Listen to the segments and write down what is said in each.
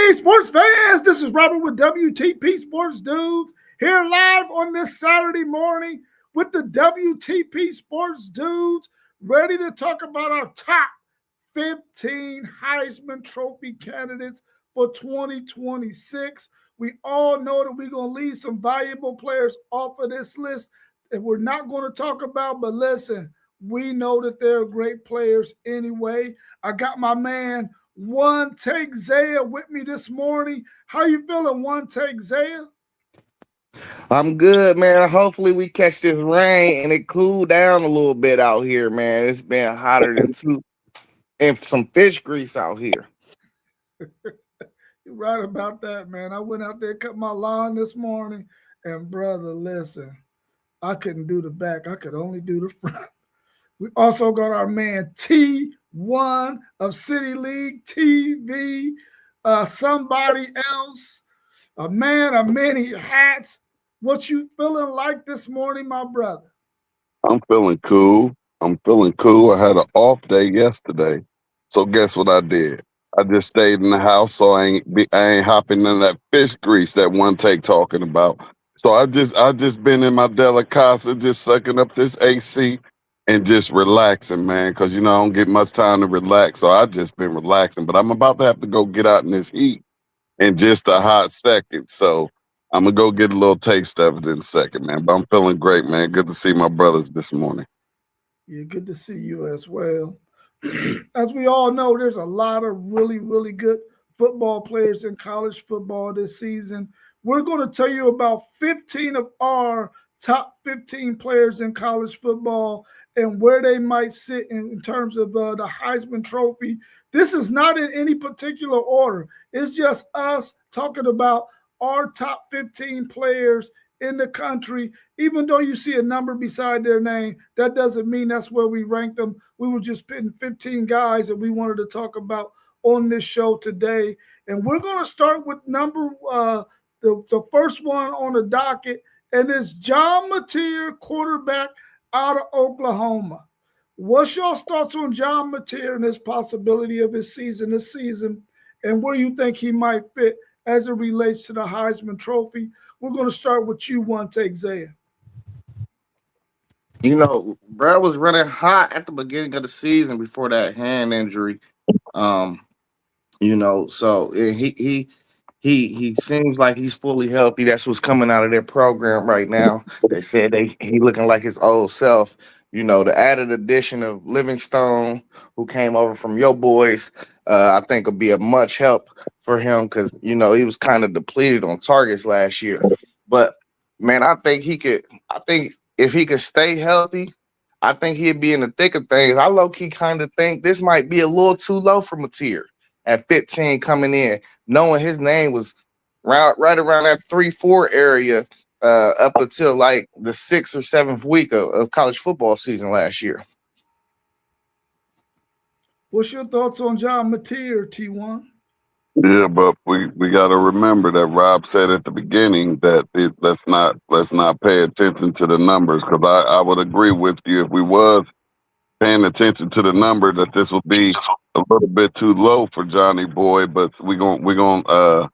Hey, sports fans, this is Robert with WTP Sports Dudes here live on this Saturday morning with the WTP Sports Dudes, ready to talk about our top 15 Heisman Trophy candidates for 2026. We all know that we're going to leave some valuable players off of this list that we're not going to talk about, but listen, we know that they're great players anyway. I got my man One Take Zaya with me this morning. How you feeling, One Take Zaya? I'm good, man. Hopefully we catch this rain and it cool down a little bit out here, man. It's been hotter than two and some fish grease out here. You're right about that, man. I went out there, cut my lawn this morning, and brother, listen, I couldn't do the back. I could only do the front. We also got our man T1 of City League TV, somebody else, a man of many hats. What you feeling like this morning, my brother? I'm feeling cool. I'm feeling cool. I had an off day yesterday. So guess what I did? I just stayed in the house so I ain't hopping in that fish grease that One Take talking about. So I just been in my delicacy, just sucking up this AC and just relaxing, man, because I don't get much time to relax. So I just been relaxing. But I'm about to have to go get out in this heat in just a hot second. So I'm gonna go get a little taste of it in a second, man. But I'm feeling great, man. Good to see my brothers this morning. Yeah, good to see you as well. As we all know, there's a lot of really, really good football players in college football this season. We're going to tell you about 15 of our top 15 players in college football and where they might sit in terms of the Heisman Trophy. This is not in any particular order. It's just us talking about our top 15 players in the country. Even though you see a number beside their name, that doesn't mean that's where we rank them. We were just picking 15 guys that we wanted to talk about on this show today. And we're going to start with the first one on the docket, and it's John Mateer, quarterback out of Oklahoma. What's your thoughts on John Mateer and his possibility of his season this season, and where you think he might fit as it relates to the Heisman Trophy? We're going to start with you, One Take Zaya. Brad was running hot at the beginning of the season before that hand injury. Um, so he seems like he's fully healthy. That's what's coming out of their program right now. They said he looking like his old self. The added addition of Livingstone, who came over from your boys, I think will be a much help for him because he was kind of depleted on targets last year. But man, I think he could. I think if he could stay healthy, I think he'd be in the thick of things. I low key kind of think this might be a little too low for Mateer at 15 coming in, knowing his name was right around that 3-4 area up until like the 6th or 7th week of college football season last year. What's your thoughts on John Mateer, T1? Yeah, but we got to remember that Rob said at the beginning that let's not pay attention to the numbers, because I would agree with you if we was paying attention to the number that this would be a little bit too low for Johnny Boy. But we're gonna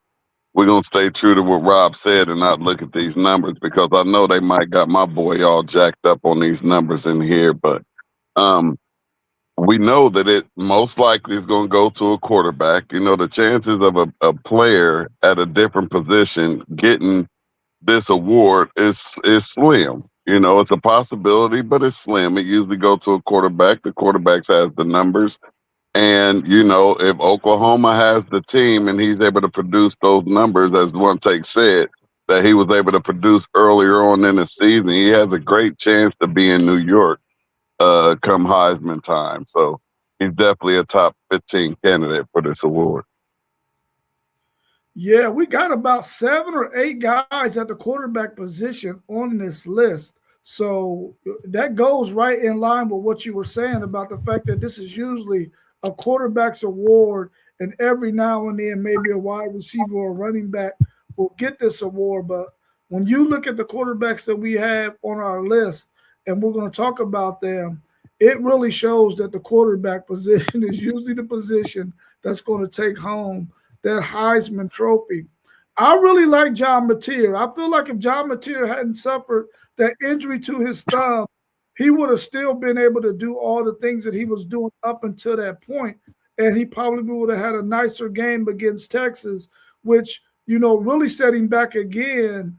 stay true to what Rob said and not look at these numbers, because I know they might got my boy all jacked up on these numbers in here. But um we know that it most likely is going to go to a quarterback. The chances of a player at a different position getting this award is slim. It's a possibility, but it's slim. It usually go to a quarterback. The quarterbacks has the numbers. And, if Oklahoma has the team and he's able to produce those numbers, as One Take said, that he was able to produce earlier on in the season, he has a great chance to be in New York come Heisman time. So he's definitely a top 15 candidate for this award. Yeah, we got about 7 or 8 guys at the quarterback position on this list. So that goes right in line with what you were saying about the fact that this is usually a quarterback's award, and every now and then maybe a wide receiver or running back will get this award. But when you look at the quarterbacks that we have on our list, and we're going to talk about them, it really shows that the quarterback position is usually the position that's going to take home that Heisman Trophy. I really like John Mateer. I feel like if John Mateer hadn't suffered that injury to his thumb, he would have still been able to do all the things that he was doing up until that point. And he probably would have had a nicer game against Texas, which, really set him back again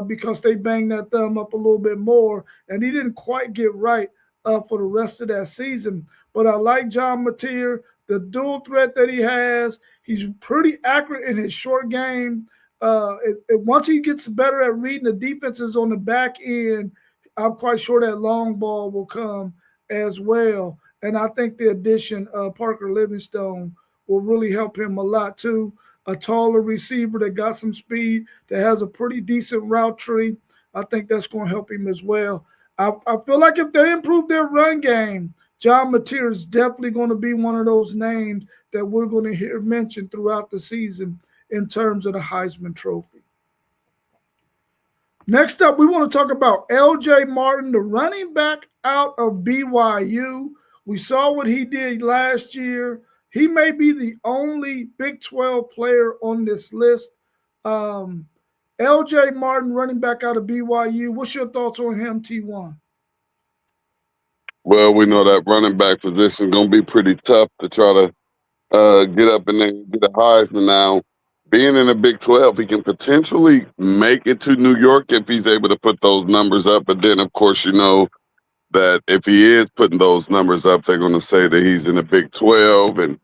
because they banged that thumb up a little bit more. And he didn't quite get right for the rest of that season. But I like John Mateer, the dual threat that he has. He's pretty accurate in his short game. Once he gets better at reading the defenses on the back end, I'm quite sure that long ball will come as well. And I think the addition of Parker Livingstone will really help him a lot too. A taller receiver that got some speed, that has a pretty decent route tree. I think that's going to help him as well. I feel like if they improve their run game, John Mateer is definitely going to be one of those names that we're going to hear mentioned throughout the season in terms of the Heisman Trophy. Next up, we want to talk about L.J. Martin, the running back out of BYU. We saw what he did last year. He may be the only Big 12 player on this list. L.J. Martin, running back out of BYU. What's your thoughts on him, T1? Well, we know that running back position is going to be pretty tough to try to get up and then get a Heisman now. Being in the Big 12, he can potentially make it to New York if he's able to put those numbers up. But then, of course, that if he is putting those numbers up, they're going to say that he's in the Big 12 and,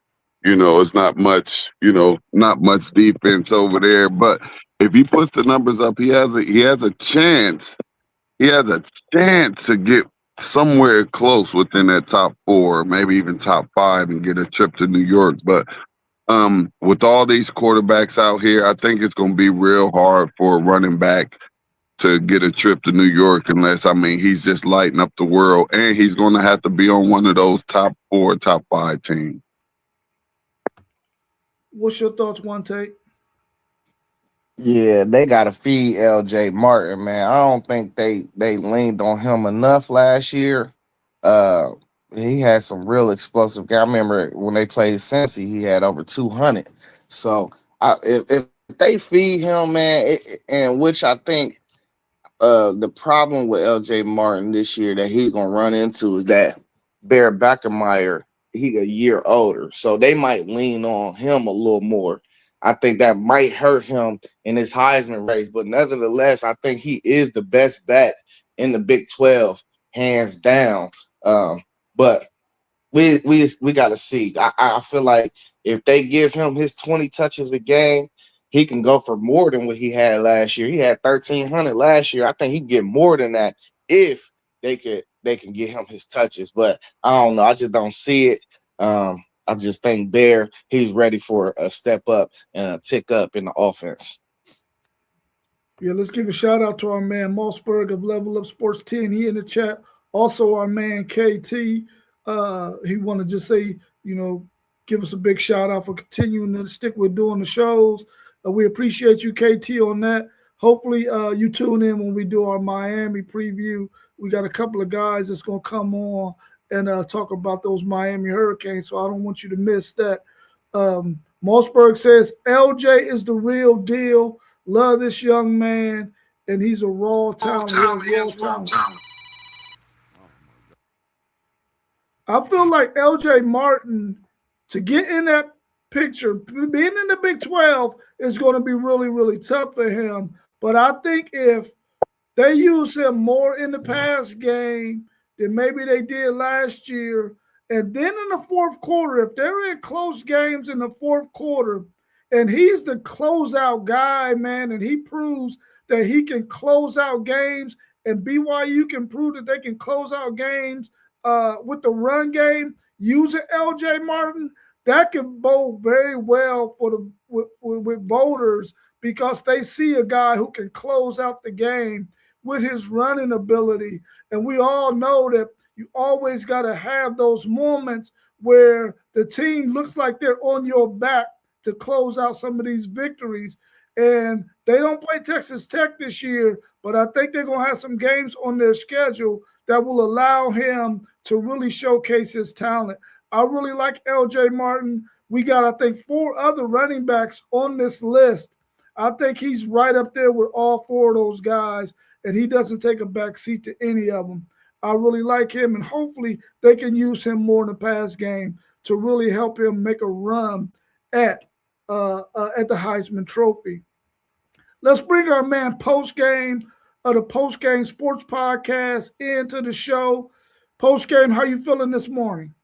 it's not much defense over there. But if he puts the numbers up, he has a chance. He has a chance to get somewhere close within that top 4, maybe even top 5 and get a trip to New York. But with all these quarterbacks out here, I think it's going to be real hard for a running back to get a trip to New York unless, he's just lighting up the world, and he's going to have to be on one of those top 4, top 5 teams. What's your thoughts, One Take? Yeah, they got to feed L.J. Martin, man. I don't think they leaned on him enough last year. He had some real explosive guys. I remember when they played Cincy, he had over 200. So if they feed him, man, and which I think the problem with L.J. Martin this year that he's going to run into is that Bear Beckermeyer, he a year older. So they might lean on him a little more. I think that might hurt him in his Heisman race. But nevertheless, I think he is the best back in the Big 12, hands down. But we got to see. I feel like if they give him his 20 touches a game, he can go for more than what he had last year. He had 1,300 last year. I think he can get more than that if they can get him his touches. But I don't know. I just don't see it. I just think Bear, he's ready for a step up and a tick up in the offense. Yeah, let's give a shout out to our man Mossberg of Level Up Sports 10. He in the chat. Also, our man KT. He want to just say, give us a big shout out for continuing to stick with doing the shows. We appreciate you, KT, on that. Hopefully, you tune in when we do our Miami preview. We got a couple of guys that's going to come on and talk about those Miami Hurricanes, so I don't want you to miss that. Mossberg says, LJ is the real deal. Love this young man, and he's a raw talent. I feel like LJ Martin, to get in that picture, being in the Big 12 is going to be really, really tough for him. But I think if they use him more in the pass game than maybe they did last year, and then in the fourth quarter, if they're in close games in the fourth quarter, and he's the closeout guy, man, and he proves that he can close out games, and BYU can prove that they can close out games with the run game using LJ Martin, that could bode very well for with voters because they see a guy who can close out the game with his running ability. And we all know that you always got to have those moments where the team looks like they're on your back to close out some of these victories. And they don't play Texas Tech this year, but I think they're going to have some games on their schedule that will allow him to really showcase his talent. I really like LJ Martin, We got, I think, 4 other running backs on this list. I think he's right up there with all 4 of those guys, and he doesn't take a back seat to any of them. I really like him, and hopefully they can use him more in the pass game to really help him make a run at the Heisman Trophy. Let's bring our man Post Game of the Post Game Sports Podcast into the show. Post Game, how you feeling this morning?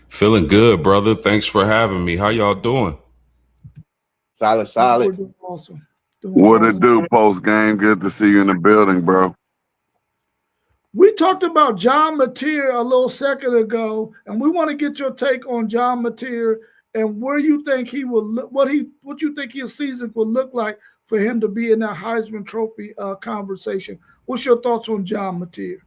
Feeling good, brother. Thanks for having me. How y'all doing? Solid, solid. We're doing awesome. What it do, post game? Good to see you in the building, bro. We talked about John Mateer a little second ago, and we want to get your take on John Mateer and where you think he will look, what you think his season will look like for him to be in that Heisman Trophy conversation. What's your thoughts on John Mateer?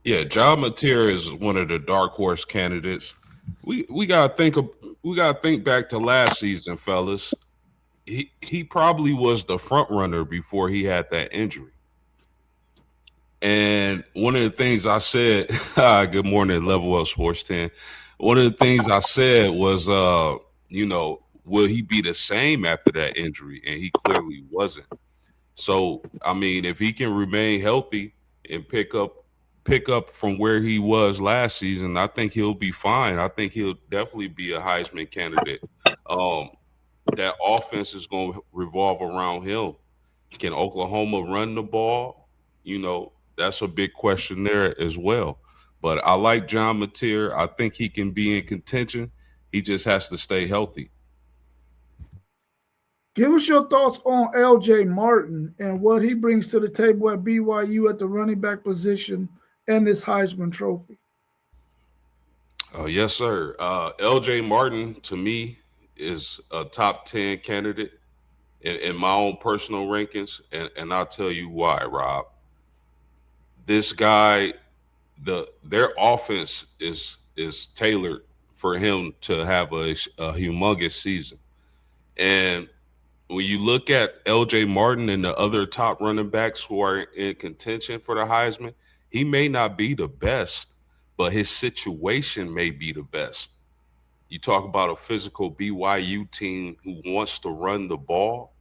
Yeah, John Mateer is one of the dark horse candidates. We gotta think back to last season, fellas. He probably was the front runner before he had that injury. And one of the things I said, good morning, Level Up Sports 10. One of the things I said was, will he be the same after that injury? And he clearly wasn't. So, I mean, if he can remain healthy and pick up from where he was last season, I think he'll be fine. I think he'll definitely be a Heisman candidate. That offense is going to revolve around him. Can Oklahoma run the ball? That's a big question there as well. But I like John Mateer. I think he can be in contention. He just has to stay healthy. Give us your thoughts on L.J. Martin and what he brings to the table at BYU at the running back position and this Heisman Trophy. Yes, sir. L.J. Martin, to me, is a top 10 candidate in my own personal rankings, and I'll tell you why, Rob. This guy, their offense is tailored for him to have a humongous season. And when you look at L.J. Martin and the other top running backs who are in contention for the Heisman, he may not be the best, but his situation may be the best. You talk about a physical BYU team who wants to run the ball,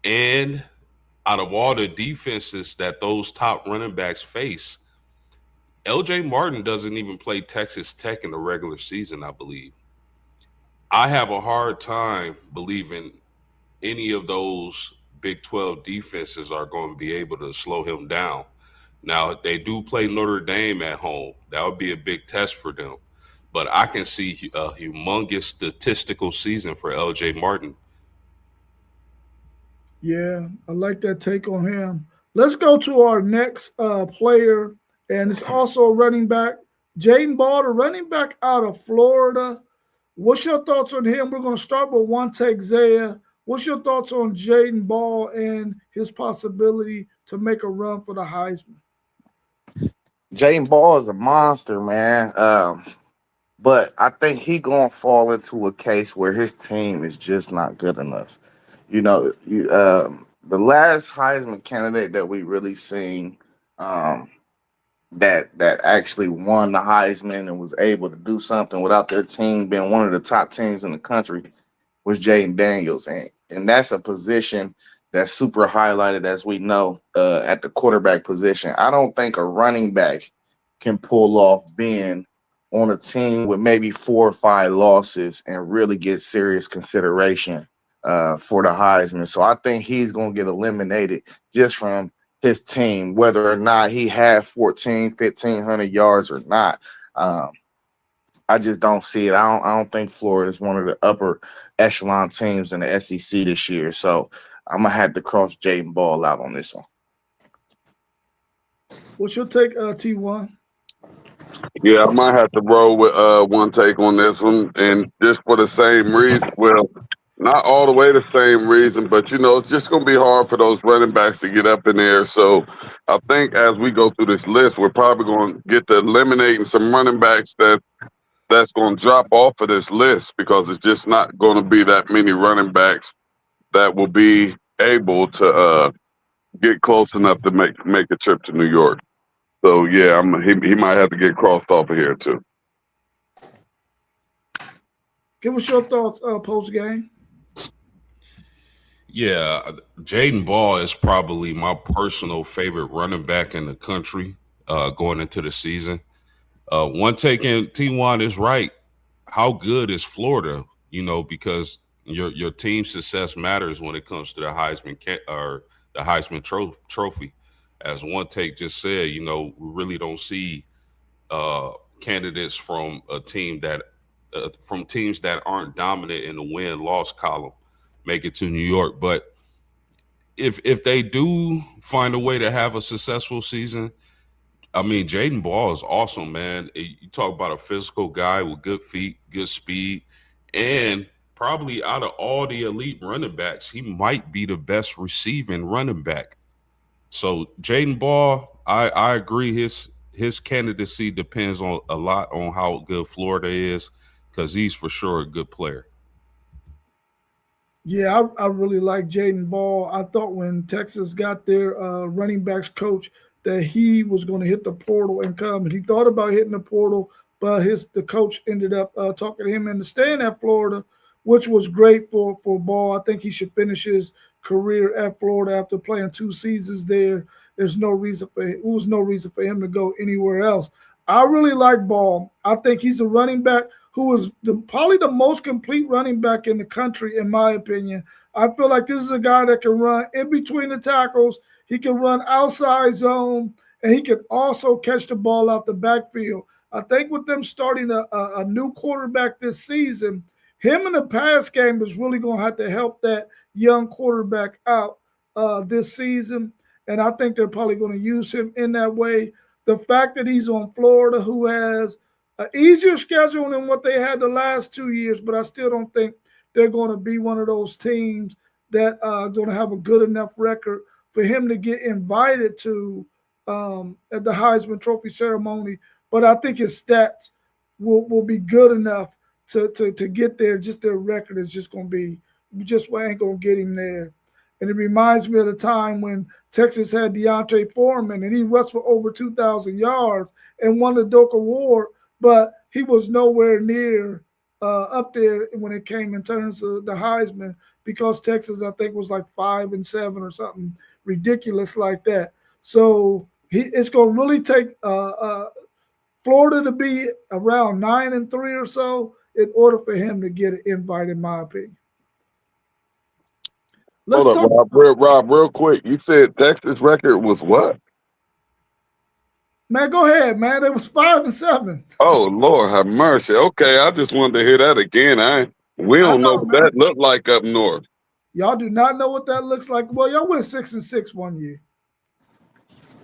and out of all the defenses that those top running backs face, L.J. Martin doesn't even play Texas Tech in the regular season, I believe. I have a hard time believing any of those Big 12 defenses are going to be able to slow him down. Now, they do play Notre Dame at home. That would be a big test for them. But I can see a humongous statistical season for L.J. Martin. Yeah, I like that take on him. Let's go to our next player, and it's also running back, Jaden Ball, the running back out of Florida. What's your thoughts on him? We're going to start with one take, Zaya. What's your thoughts on Jaden Ball and his possibility to make a run for the Heisman? Jaden Ball is a monster, man. But I think he gonna fall into a case where his team is just not good enough. The last Heisman candidate that we really seen that actually won the Heisman and was able to do something without their team being one of the top teams in the country was Jaden Daniels, and that's a position that's super highlighted, as we know, at the quarterback position. I don't think a running back can pull off being on a team with maybe 4 or 5 losses and really get serious consideration for the Heisman. So I think he's going to get eliminated just from his team, whether or not he had 1,500 yards or not. I just don't see it. I don't think Florida is one of the upper echelon teams in the SEC this year. So I'm going to have to cross Jaden Ball out on this one. What's your take, T1? Yeah, I might have to roll with one take on this one, and just for the same reason. Well, not all the way the same reason, but it's just going to be hard for those running backs to get up in there. So I think as we go through this list, we're probably going to get to eliminating some running backs that's going to drop off of this list, because it's just not going to be that many running backs that will be able to get close enough to make a trip to New York. So yeah, he might have to get crossed off of here too. Give us your thoughts post game. Yeah, Jaden Ball is probably my personal favorite running back in the country going into the season. One taking T1 is right. How good is Florida? You know, because your team success matters when it comes to the or the Trophy. As one take just said, you know, we really don't see uh, candidates from teams that aren't dominant in the win loss column make it to New York. But if they do find a way to have a successful season, I mean, Jaden Ball is awesome, man. You talk about a physical guy with good feet, good speed, and probably out of all the elite running backs, he might be the best receiving running back. So Jaden Ball, I agree. His candidacy depends on a lot on how good Florida is, because he's for sure a good player. Yeah, I really like Jaden Ball. I thought when Texas got their running backs coach that he was going to hit the portal and come. And he thought about hitting the portal, but the coach ended up talking to him into staying at Florida, which was great for Ball. I think he should finish his career at Florida after playing 2 seasons there. There was no reason for him to go anywhere else. I really like Ball. I think he's a running back who is probably the most complete running back in the country, in my opinion. I feel like this is a guy that can run in between the tackles. He can run outside zone, and he can also catch the ball out the backfield. I think with them starting a new quarterback this season, him in the pass game is really going to have to help that young quarterback out this season. And I think they're probably going to use him in that way. The fact that he's on Florida, who has an easier schedule than what they had the last 2 years, but I still don't think they're going to be one of those teams that are going to have a good enough record for him to get invited to at the Heisman Trophy ceremony. But I think his stats will be good enough to get there. Just their record is just going to be just what ain't going to get him there. And it reminds me of the time when Texas had Deontay Foreman and he rushed for over 2,000 yards and won the Doak Award, but he was nowhere near up there when it came in terms of the Heisman because Texas, I think, was like 5-7 or something ridiculous like that. So it's going to really take Florida to be around 9-3 or so in order for him to get an invite, in my opinion. Let's Hold up, Rob, real quick. You said Texas record was what? Man, go ahead, man. It was 5-7. Oh, Lord have mercy. Okay, I just wanted to hear that again. We don't know what that looked like up north. Y'all do not know what that looks like. Well, y'all went 6-6 one year.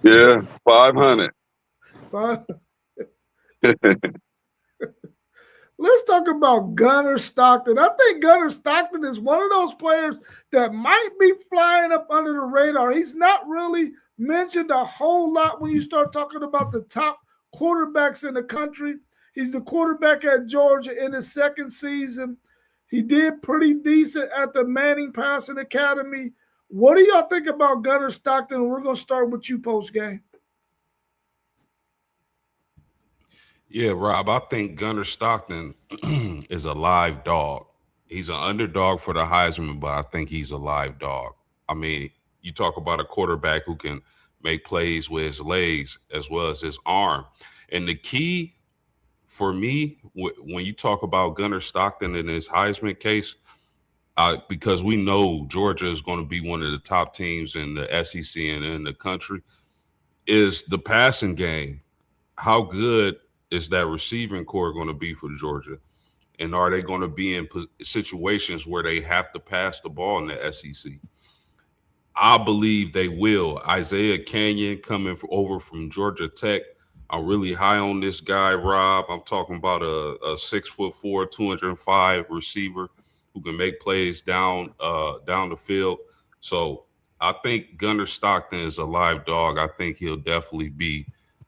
Yeah, 500. Let's talk about Gunnar Stockton. I think Gunnar Stockton is one of those players that might be flying up under the radar. He's not really mentioned a whole lot when you start talking about the top quarterbacks in the country. He's the quarterback at Georgia in his second season. He did pretty decent at the Manning Passing Academy. What do y'all think about Gunnar Stockton? We're going to start with you post-game. Yeah, Rob, I think Gunnar Stockton is a live dog. He's an underdog for the Heisman, but I think he's a live dog. I mean, you talk about a quarterback who can make plays with his legs as well as his arm. And the key for me, when you talk about Gunnar Stockton in his Heisman case, because we know Georgia is going to be one of the top teams in the SEC and in the country, is the passing game. How good is that receiving core going to be for Georgia? And are they going to be in situations where they have to pass the ball in the SEC? I believe they will. Isaiah Canyon coming over from Georgia Tech. I'm really high on this guy, Rob. I'm talking about a 6'4", 205 receiver who can make plays down the field. So I think Gunnar Stockton is a live dog. I think he'll definitely be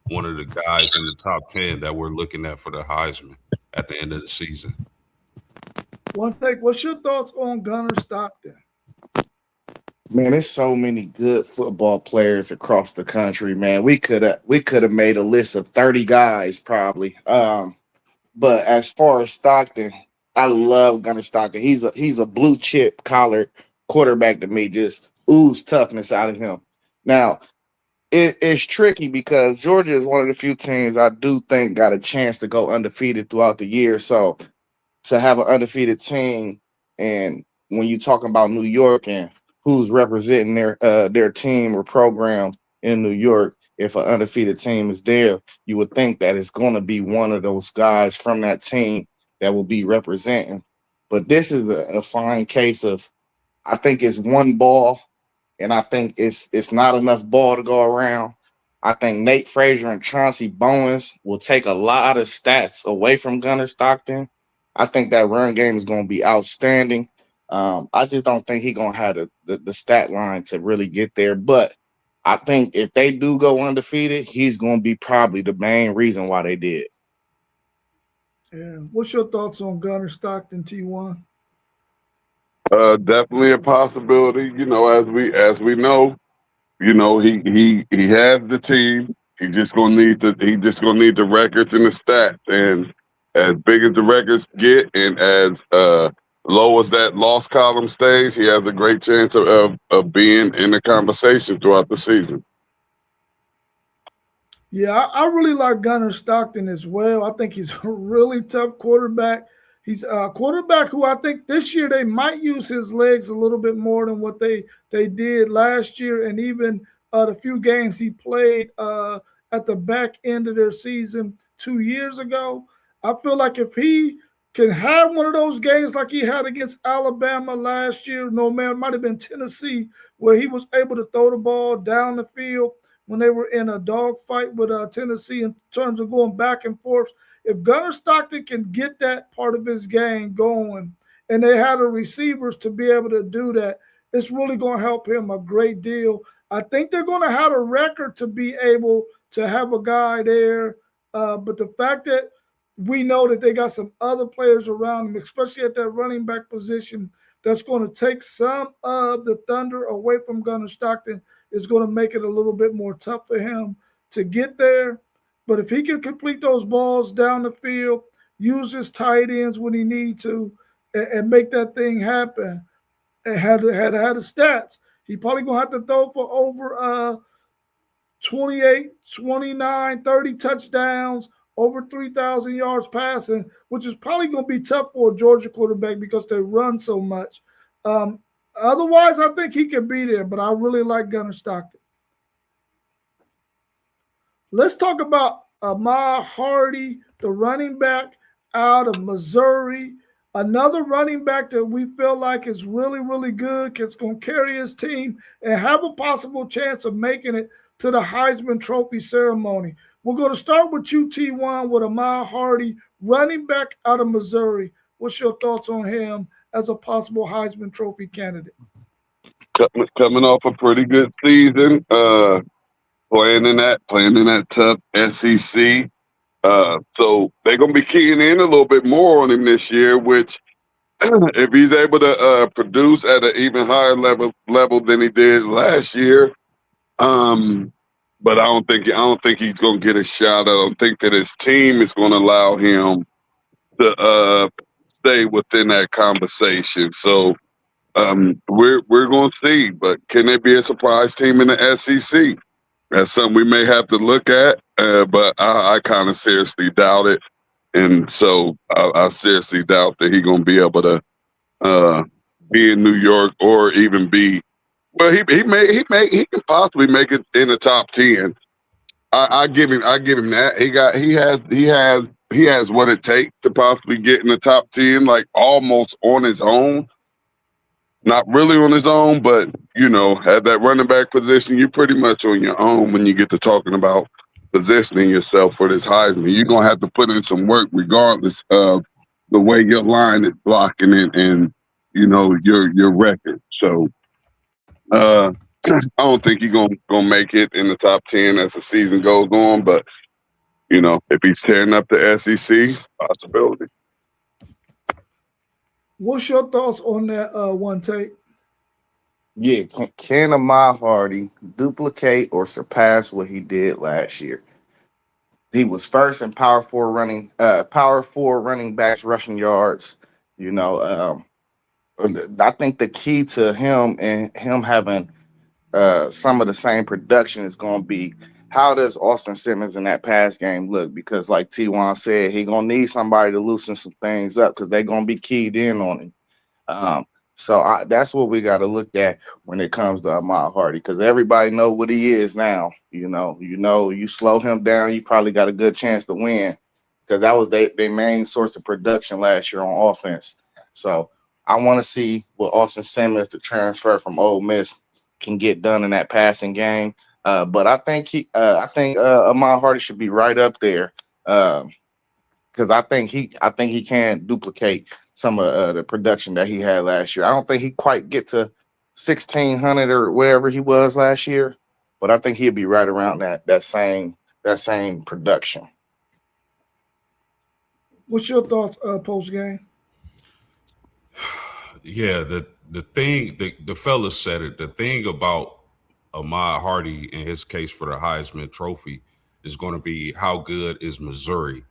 one of the guys in the top 10 that we're looking at for the Heisman at the end of the season. What's your thoughts on Gunnar Stockton? Man, there's so many good football players across the country, man. We could have made a list of 30 guys probably. But as far as Stockton, I love Gunnar Stockton. He's a blue chip collar quarterback to me. Just ooze toughness out of him. Now it's tricky because Georgia is one of the few teams I do think got a chance to go undefeated throughout the year. So to have an undefeated team, and when you talking about New York and who's representing their team or program in New York, if an undefeated team is there, you would think that it's going to be one of those guys from that team that will be representing. But this is a fine case of, I think it's one ball, and I think it's not enough ball to go around. I think Nate Frazier and Chauncey Bowens will take a lot of stats away from Gunnar Stockton. I think that run game is going to be outstanding. I just don't think he's going to have the stat line to really get there. But I think if they do go undefeated, he's going to be probably the main reason why they did. Yeah. What's your thoughts on Gunnar Stockton, T1? Definitely a possibility. As we know, he has the team. He just gonna need the records and the stats. And as big as the records get, and as low as that loss column stays, he has a great chance of being in the conversation throughout the season. Yeah, I really like Gunnar Stockton as well. I think he's a really tough quarterback. He's a quarterback who I think this year they might use his legs a little bit more than what they did last year, and even the few games he played at the back end of their season 2 years ago. I feel like if he can have one of those games like he had against Alabama last year, no man, it might have been Tennessee, where he was able to throw the ball down the field when they were in a dogfight with Tennessee in terms of going back and forth. If Gunnar Stockton can get that part of his game going, and they had the receivers to be able to do that, it's really going to help him a great deal. I think they're going to have a record to be able to have a guy there. But the fact that we know that they got some other players around them, especially at that running back position, that's going to take some of the thunder away from Gunnar Stockton, is going to make it a little bit more tough for him to get there. But if he can complete those balls down the field, use his tight ends when he need to, and make that thing happen, and had the stats, he probably going to have to throw for over 28, 29, 30 touchdowns, over 3,000 yards passing, which is probably going to be tough for a Georgia quarterback because they run so much. Otherwise, I think he can be there, but I really like Gunnar Stockton. Let's talk about Ahmad Hardy, the running back out of Missouri. Another running back that we feel like is really, really good, that's going to carry his team and have a possible chance of making it to the Heisman Trophy ceremony. We're going to start with you, T1, with Ahmad Hardy, running back out of Missouri. What's your thoughts on him as a possible Heisman Trophy candidate? Coming off a pretty good season, playing in that tough SEC. So they're gonna be keying in a little bit more on him this year, which if he's able to produce at an even higher level than he did last year, but I don't think he's gonna get a shot. I don't think that his team is gonna allow him to stay within that conversation. So we're gonna see, but can it be a surprise team in the SEC? That's something we may have to look at, but I kind of seriously doubt it, and so I seriously doubt that he's gonna be able to be in New York or even be. Well, he can possibly make it in the top 10. I give him that. He has what it takes to possibly get in the top 10, like almost on his own. Not really on his own, but at that running back position, you're pretty much on your own when you get to talking about positioning yourself for this Heisman. You're gonna have to put in some work regardless of the way your line is blocking it and your record. So I don't think he's gonna make it in the top 10 as the season goes on, but if he's tearing up the SEC, it's a possibility. What's your thoughts on that one take? Yeah, can Ahmad Hardy duplicate or surpass what he did last year? He was first in power four running backs rushing yards. You know, I think the key to him and him having some of the same production is going to be how does Austin Simmons in that pass game look? Because like T1 said, he gonna need somebody to loosen some things up because they're gonna be keyed in on him. Um, that's what we got to look at when it comes to Ahmad Hardy, because everybody know what he is now. You slow him down, you probably got a good chance to win, because that was their main source of production last year on offense. So I want to see what Austin Simmons, the transfer from Ole Miss, can get done in that passing game. But I think Ahmad Hardy should be right up there. Because I think he can duplicate some of the production that he had last year. I don't think he quite get to 1,600 or wherever he was last year, but I think he'll be right around that same production. What's your thoughts, post game? Yeah, the thing the fella said it. The thing about Ahmad Hardy in his case for the Heisman Trophy is going to be how good is Missouri.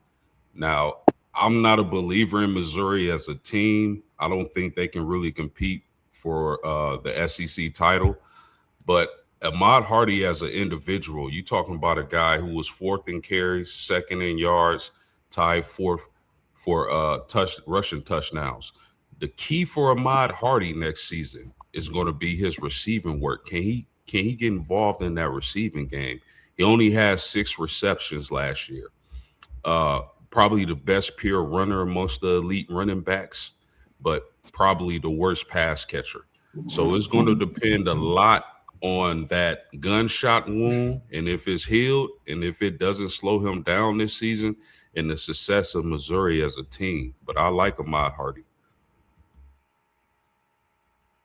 Now, I'm not a believer in Missouri as a team. I don't think they can really compete for the SEC title. But Ahmad Hardy as an individual, you talking about a guy who was fourth in carries, second in yards, tied fourth for rushing touchdowns. The key for Ahmad Hardy next season is going to be his receiving work. Can he get involved in that receiving game? He only has 6 receptions last year. Uh, Probably the best pure runner amongst the elite running backs, but probably the worst pass catcher. So it's going to depend a lot on that gunshot wound and if it's healed and if it doesn't slow him down this season and the success of Missouri as a team. But I like Ahmad Hardy.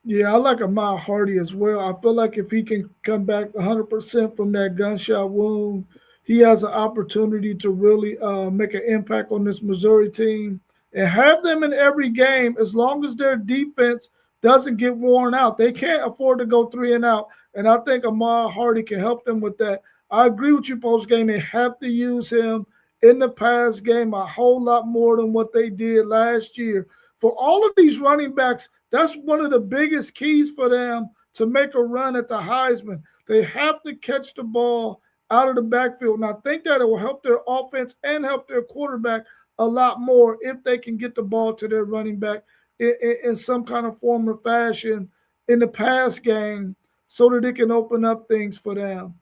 Yeah, I like Ahmad Hardy as well. I feel like if he can come back 100% from that gunshot wound, he has an opportunity to really make an impact on this Missouri team and have them in every game as long as their defense doesn't get worn out. They can't afford to go three and out. And I think Ahmad Hardy can help them with that. I agree with you, post game. They have to use him in the pass game a whole lot more than what they did last year. For all of these running backs, that's one of the biggest keys for them to make a run at the Heisman. They have to catch the ball out of the backfield. And I think that it will help their offense and help their quarterback a lot more if they can get the ball to their running back in some kind of form or fashion in the pass game so that it can open up things for them.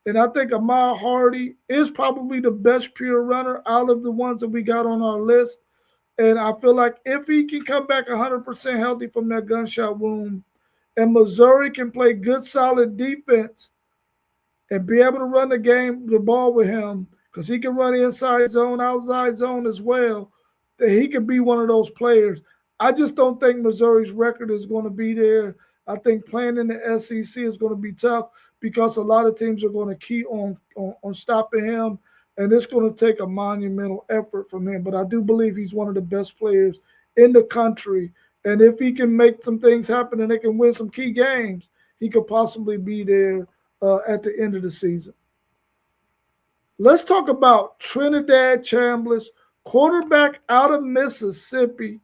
And I think Ahmad Hardy is probably the best pure runner out of the ones that we got on our list. And I feel like if he can come back 100% healthy from that gunshot wound and Missouri can play good, solid defense and be able to run the ball with him, because he can run inside zone, outside zone as well, that he can be one of those players. I just don't think Missouri's record is going to be there. I think playing in the SEC is going to be tough because a lot of teams are going to key on stopping him, and it's going to take a monumental effort from him. But I do believe he's one of the best players in the country, and if he can make some things happen and they can win some key games, he could possibly be there at the end of the season. Let's talk about Trinidad Chambliss, quarterback out of Mississippi.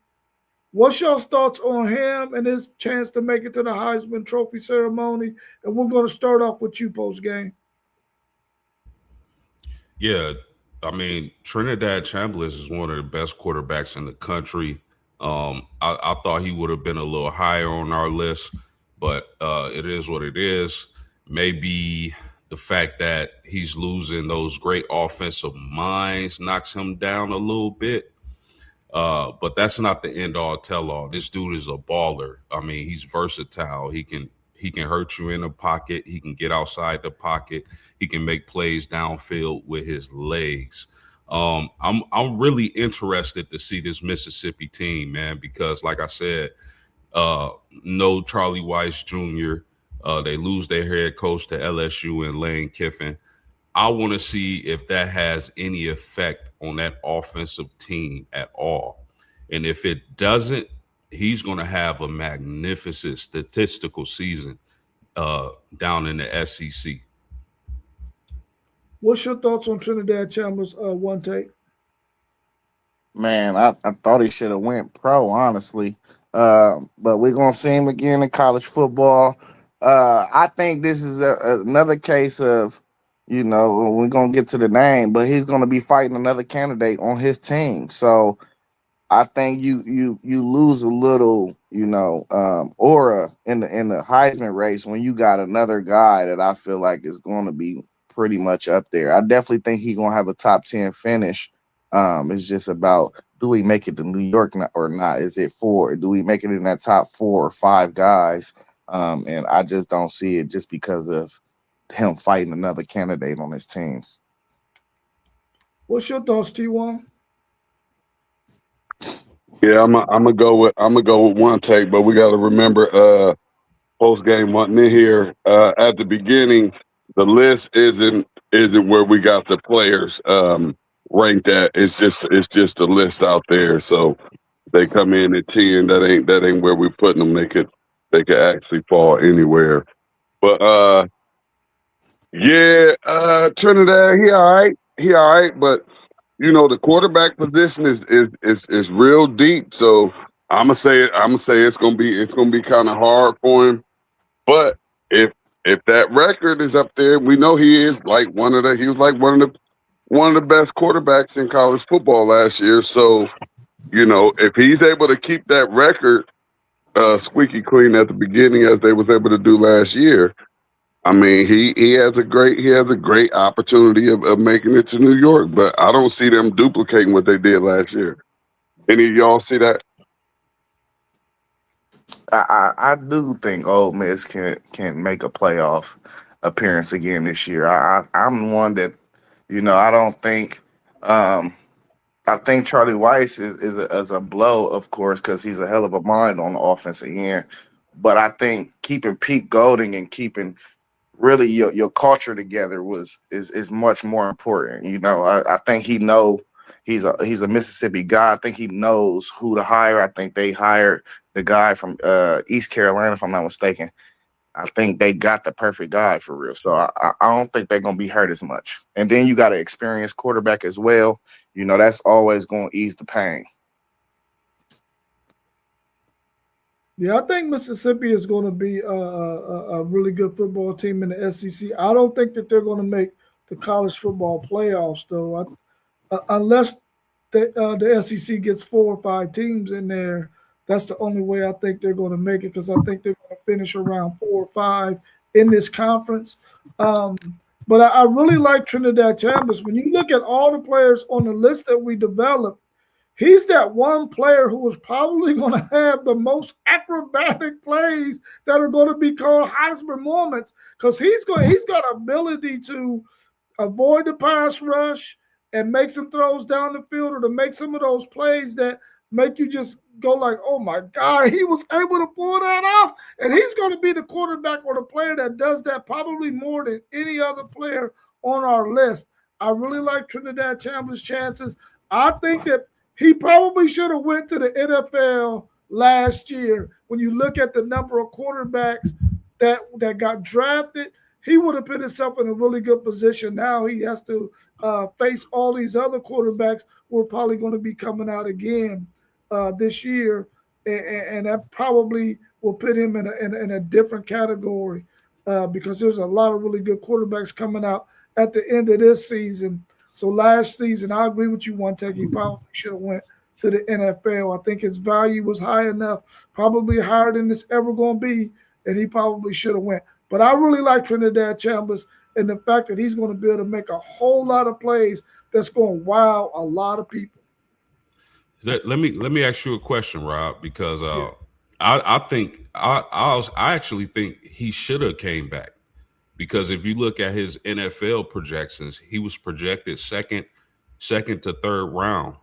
What's your thoughts on him and his chance to make it to the Heisman Trophy ceremony? And we're going to start off with you post game. Yeah, I mean Trinidad Chambliss is one of the best quarterbacks in the country. I thought he would have been a little higher on our list, but it is what it is. Maybe the fact that he's losing those great offensive minds knocks him down a little bit. But that's not the end all tell all. This dude is a baller. I mean, he's versatile. He can hurt you in the pocket. He can get outside the pocket. He can make plays downfield with his legs. I'm really interested to see this Mississippi team, man, because like I said, uh, no Charlie Weiss Jr. They lose their head coach to LSU and Lane Kiffin. I want to see if that has any effect on that offensive team at all. And if it doesn't, he's going to have a magnificent statistical season down in the SEC. What's your thoughts on Trinidad Chambliss one take? Man, I thought he should have went pro, honestly. But we're gonna see him again in college football. I think this is another case of, we're gonna get to the name, but he's gonna be fighting another candidate on his team. So I think you lose a little, aura in the Heisman race when you got another guy that I feel like is going to be pretty much up there. I definitely think he's gonna have a top 10 finish. It's just about, do we make it to New York or not? Is it four? Do we make it in that top 4 or 5 guys? And I just don't see it just because of him fighting another candidate on his team. What's your thoughts, T1? Yeah, I'm gonna go with one take, but we got to remember post game wasn't in here at the beginning. The list isn't where we got the players ranked at. It's just a list out there. So they come in at 10. That ain't where we putting them. They could actually fall anywhere. But yeah, Trinidad, he all right, but the quarterback position is real deep. So I'm gonna say it's gonna be kind of hard for him. But if that record is up there, we know he was like one of the best quarterbacks in college football last year. So if he's able to keep that record squeaky clean at the beginning as they was able to do last year, I mean, he has a great opportunity of making it to New York, but I don't see them duplicating what they did last year. Any of y'all see that? I do think Ole Miss can make a playoff appearance again this year. I'm one that, I don't think. I think Charlie Weiss is a blow, of course, because he's a hell of a mind on the offensive end. But I think keeping Pete Golding and keeping really your culture together is much more important. I think he's a Mississippi guy. I think he knows who to hire. I think they hired the guy from East Carolina, if I'm not mistaken. I think they got the perfect guy for real. So I don't think they're gonna be hurt as much. And then you got an experienced quarterback as well. That's always gonna ease the pain. Yeah, I think Mississippi is going to be a really good football team in the SEC. I don't think that they're going to make the college football playoffs, though, unless the SEC gets 4 or 5 teams in there. That's the only way I think they're going to make it, because I think they're going to finish around 4 or 5 in this conference. Um, but I really like Trinidad Chambers. When you look at all the players on the list that we developed, he's that one player who is probably going to have the most acrobatic plays that are going to be called Heisman moments, because he's got ability to avoid the pass rush and make some throws down the field, or to make some of those plays that make you just go like, oh my God, he was able to pull that off. And he's going to be the quarterback or the player that does that probably more than any other player on our list. I really like Trinidad Chambers' chances. I think that he probably should have went to the NFL last year. When you look at the number of quarterbacks that got drafted, he would have put himself in a really good position. Now he has to face all these other quarterbacks who are probably going to be coming out again this year, and that probably will put him in a different category because there's a lot of really good quarterbacks coming out at the end of this season. So last season, I agree with you, one take. He probably should have went to the NFL. I think his value was high enough, probably higher than it's ever going to be, and he probably should have went. But I really like Trinidad Chambers and the fact that he's going to be able to make a whole lot of plays that's going to wow a lot of people. Let me ask you a question, Rob, because Yeah. I actually think he should have came back, because if you look at his NFL projections, he was projected second to third round.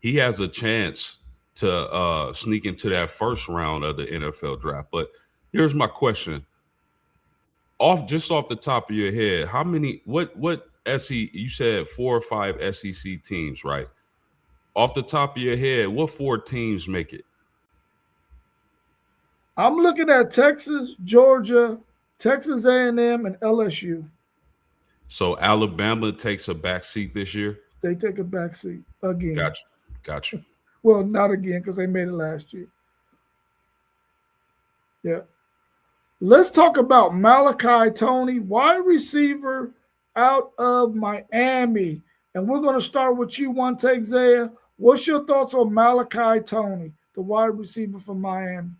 He has a chance to sneak into that first round of the NFL draft. But here's my question: off the top of your head, how many? What SE? You said 4 or 5 SEC teams, right? Off the top of your head, what 4 teams make it? I'm looking at Texas, Georgia, Texas A&M, and LSU. So Alabama takes a back seat this year. They take a back seat again. Gotcha. Gotcha. Well, not again because they made it last year. Yeah. Let's talk about Malachi Tony, wide receiver out of Miami. And we're going to start with you, one take, Zaya. What's your thoughts on Malachi Tony, the wide receiver from Miami?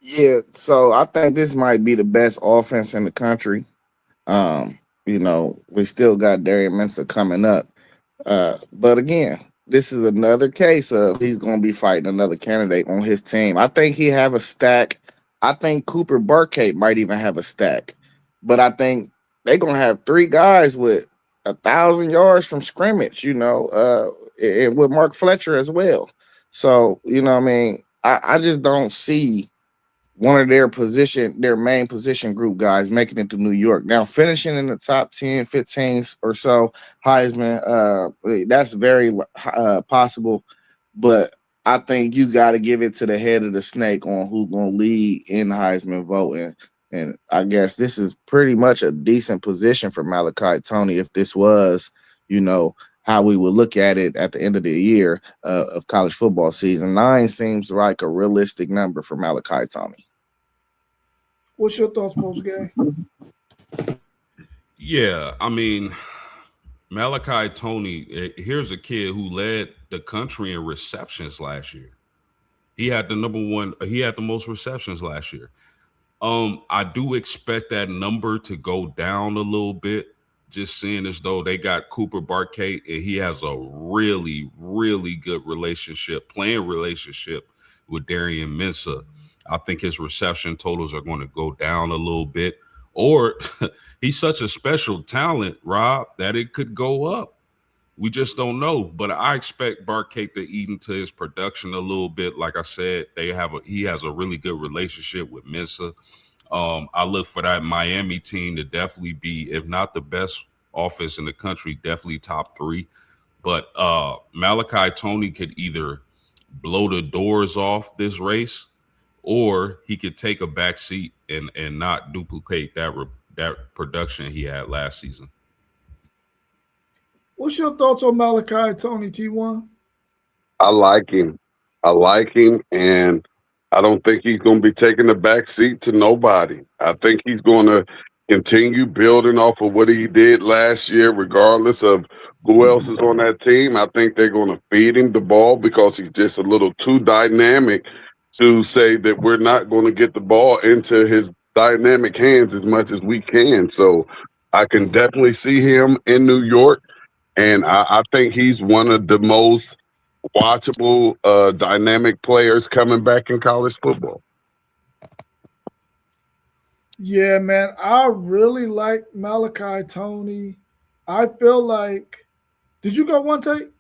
Yeah, so I think this might be the best offense in the country. Um, we still got Darian Mensah coming up. But again, this is another case of he's going to be fighting another candidate on his team. I think he have a stack. I think Cooper Burkett might even have a stack. But I think they're going to have three guys with 1,000 yards from scrimmage, and with Mark Fletcher as well. So, what I mean, I just don't see one of their main position group guys making it to New York. Now, finishing in the top 10, 15 or so, Heisman, that's very possible. But I think you got to give it to the head of the snake on who's going to lead in Heisman voting. And I guess this is pretty much a decent position for Malachi Tony if this was, how we would look at it at the end of the year of college football season. 9 seems like a realistic number for Malachi Tony. What's your thoughts, Post Gay? Yeah, I mean, Malachi Tony, here's a kid who led the country in receptions last year. He had the he had the most receptions last year. I do expect that number to go down a little bit, just seeing as though they got Cooper Burkett and he has a really, really good playing relationship with Darian Mensah. I think his reception totals are going to go down a little bit. Or he's such a special talent, Rob, that it could go up. We just don't know. But I expect Burkett to eat into his production a little bit. Like I said, he has a really good relationship with Mensah. I look for that Miami team to definitely be, if not the best offense in the country, definitely top 3. But Malachi Tony could either blow the doors off this race, or he could take a back seat and not duplicate that production he had last season. What's your thoughts on Malachi Tony, T1? I like him. And I don't think he's going to be taking a back seat to nobody. I think he's going to continue building off of what he did last year, regardless of who else is on that team. I think they're going to feed him the ball because he's just a little too dynamic to say that we're not going to get the ball into his dynamic hands as much as we can. So I can definitely see him in New York. And I think he's one of the most watchable, dynamic players coming back in college football. Yeah, man, I really like Malachi Tony. I feel like, did you go one take?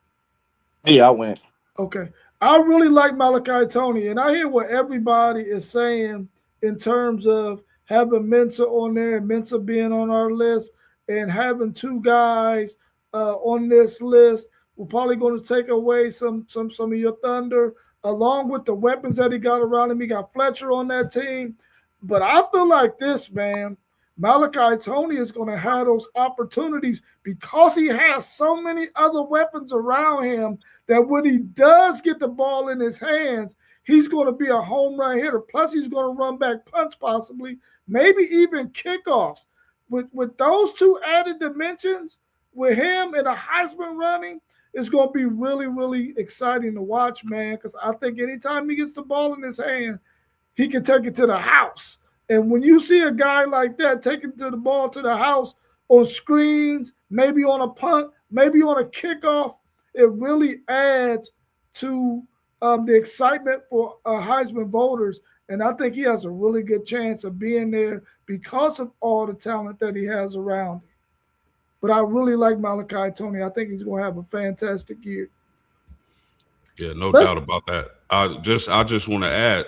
Yeah, I went. Okay. I really like Malachi Tony, and I hear what everybody is saying in terms of having Mensah on there and Mensah being on our list and having 2 guys on this list. We're probably going to take away some of your thunder, along with the weapons that he got around him. He got Fletcher on that team. But I feel like this, man, Malachi Tony is going to have those opportunities because he has so many other weapons around him that when he does get the ball in his hands, he's going to be a home run hitter. Plus, he's going to run back punts possibly, maybe even kickoffs. With those 2 added dimensions, with him and a Heisman running, it's going to be really, really exciting to watch, man, because I think anytime he gets the ball in his hand, he can take it to the house. And when you see a guy like that taking the ball to the house on screens, maybe on a punt, maybe on a kickoff, it really adds to the excitement for Heisman voters. And I think he has a really good chance of being there because of all the talent that he has around him. But I really like Malachi Tony. I think he's going to have a fantastic year. Yeah, no doubt about that. I just want to add,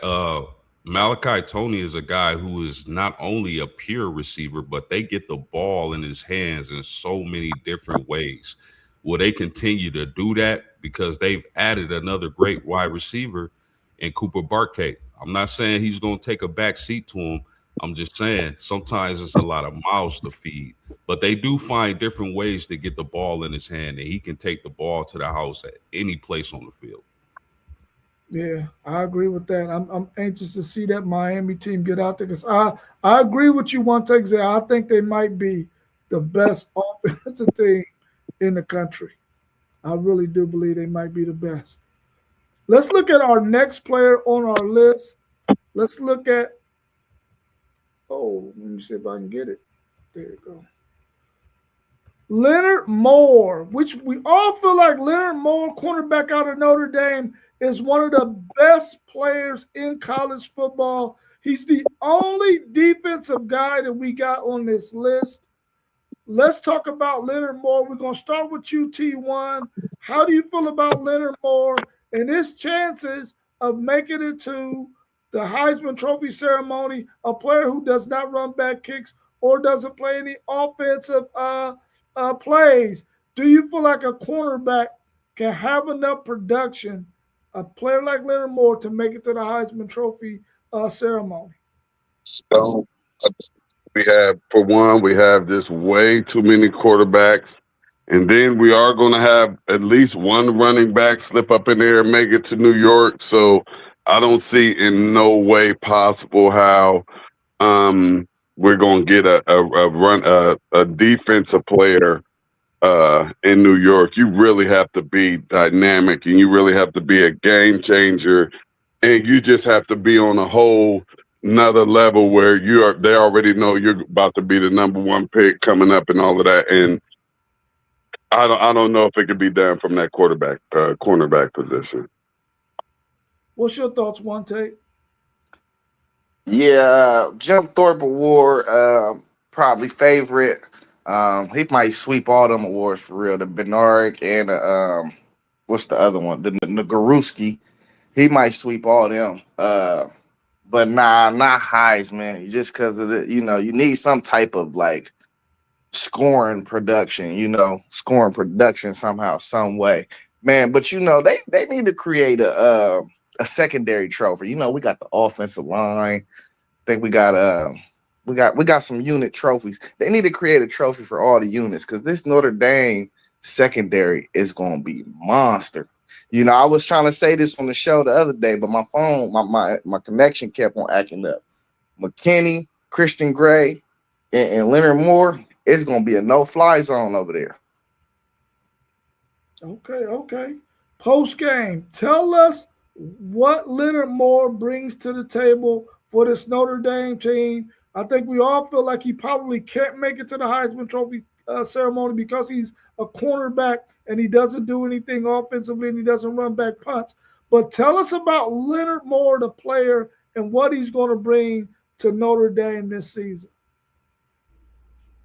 Malachi Tony is a guy who is not only a pure receiver, but they get the ball in his hands in so many different ways. Will they continue to do that? Because they've added another great wide receiver in Cooper Burkett. I'm not saying he's going to take a back seat to him, I'm just saying, sometimes it's a lot of mouths to feed, but they do find different ways to get the ball in his hand, and he can take the ball to the house at any place on the field. Yeah, I agree with that. I'm anxious to see that Miami team get out there because I agree with you one take. I think they might be the best offensive team in the country. I really do believe they might be the best. Let's look at our next player on our list. Let's look at, oh, let me see if I can get it. There you go. Leonard Moore, which we all feel like Leonard Moore, cornerback out of Notre Dame, is one of the best players in college football. He's the only defensive guy that we got on this list. Let's talk about Leonard Moore. We're going to start with you, T1. How do you feel about Leonard Moore and his chances of making it to the Heisman Trophy ceremony? A player who does not run back kicks or doesn't play any offensive plays. Do you feel like a cornerback can have enough production, a player like Leonard Moore, to make it to the Heisman Trophy ceremony? So we have, for one, we have just way too many quarterbacks. And then we are going to have at least one running back slip up in there and make it to New York. So I don't see in no way possible how we're going to get a defensive player in New York. You really have to be dynamic, and you really have to be a game changer, and you just have to be on a whole another level where they already know you're about to be the number one pick coming up and all of that. And I don't know if it could be done from that cornerback position. What's your thoughts, one take? Yeah, Jim Thorpe Award, probably favorite. He might sweep all them awards for real. The Bernard and what's the other one? The Nagurski. He might sweep all them. But nah, not Heisman. Just because of you need some type of like scoring production somehow, some way, man. But they need to create a secondary trophy. We got the offensive line. I think we got some unit trophies. They need to create a trophy for all the units because this Notre Dame secondary is gonna be monster. I was trying to say this on the show the other day, but my phone, my connection kept on acting up. McKinney, Christian Gray, and Leonard Moore, it's gonna be a no-fly zone over there. Okay. Post game, tell us what Leonard Moore brings to the table for this Notre Dame team. I think we all feel like he probably can't make it to the Heisman Trophy ceremony because he's a cornerback and he doesn't do anything offensively and he doesn't run back punts. But tell us about Leonard Moore, the player, and what he's going to bring to Notre Dame this season.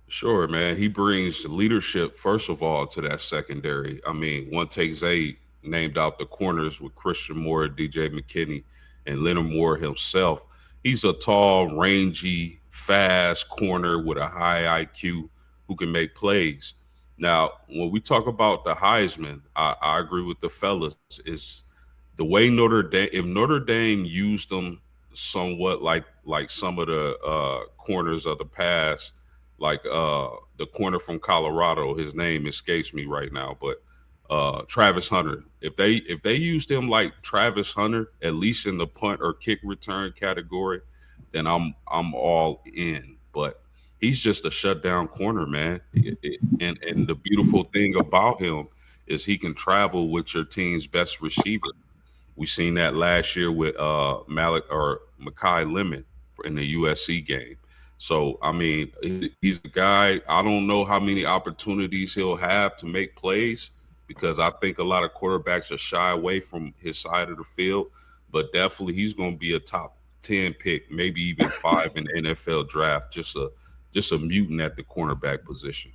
Sure, man. He brings leadership, first of all, to that secondary. I mean, one takes eight named out the corners with Christian Moore, DJ McKinney, and Leonard Moore himself. He's a tall, rangy, fast corner with a high IQ who can make plays. Now, when we talk about the Heisman, I agree with the fellas. Is the way Notre Dame, if Notre Dame used them somewhat like some of the corners of the past, like the corner from Colorado, his name escapes me right now, but Travis Hunter. If they used him like Travis Hunter, at least in the punt or kick return category, then I'm all in. But he's just a shutdown corner, man. And the beautiful thing about him is he can travel with your team's best receiver. We seen that last year with Malik or Makai Lemon in the USC game. So I mean, he's a guy. I don't know how many opportunities he'll have to make plays because I think a lot of quarterbacks are shy away from his side of the field. But definitely, he's going to be a top 10 pick, maybe even five in the NFL draft. Just a mutant at the cornerback position.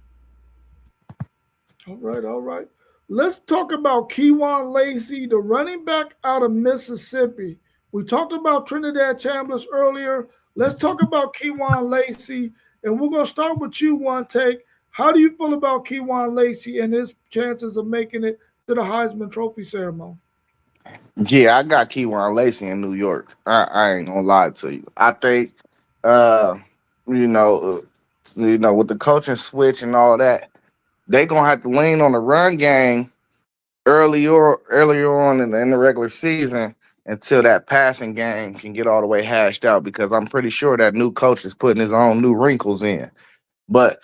All right. Let's talk about Keywan Lacey, the running back out of Mississippi. We talked about Trinidad Chambliss earlier. Let's talk about Keywan Lacey, and we're going to start with you, one take. How do you feel about Keywan Lacey and his chances of making it to the Heisman Trophy ceremony? Yeah, I got Keywan Lacey in New York. I ain't gonna lie to you. I think uh, you know, with the coaching switch and all that, they gonna have to lean on the run game earlier on in the regular season until that passing game can get all the way hashed out. Because I'm pretty sure that new coach is putting his own new wrinkles in. But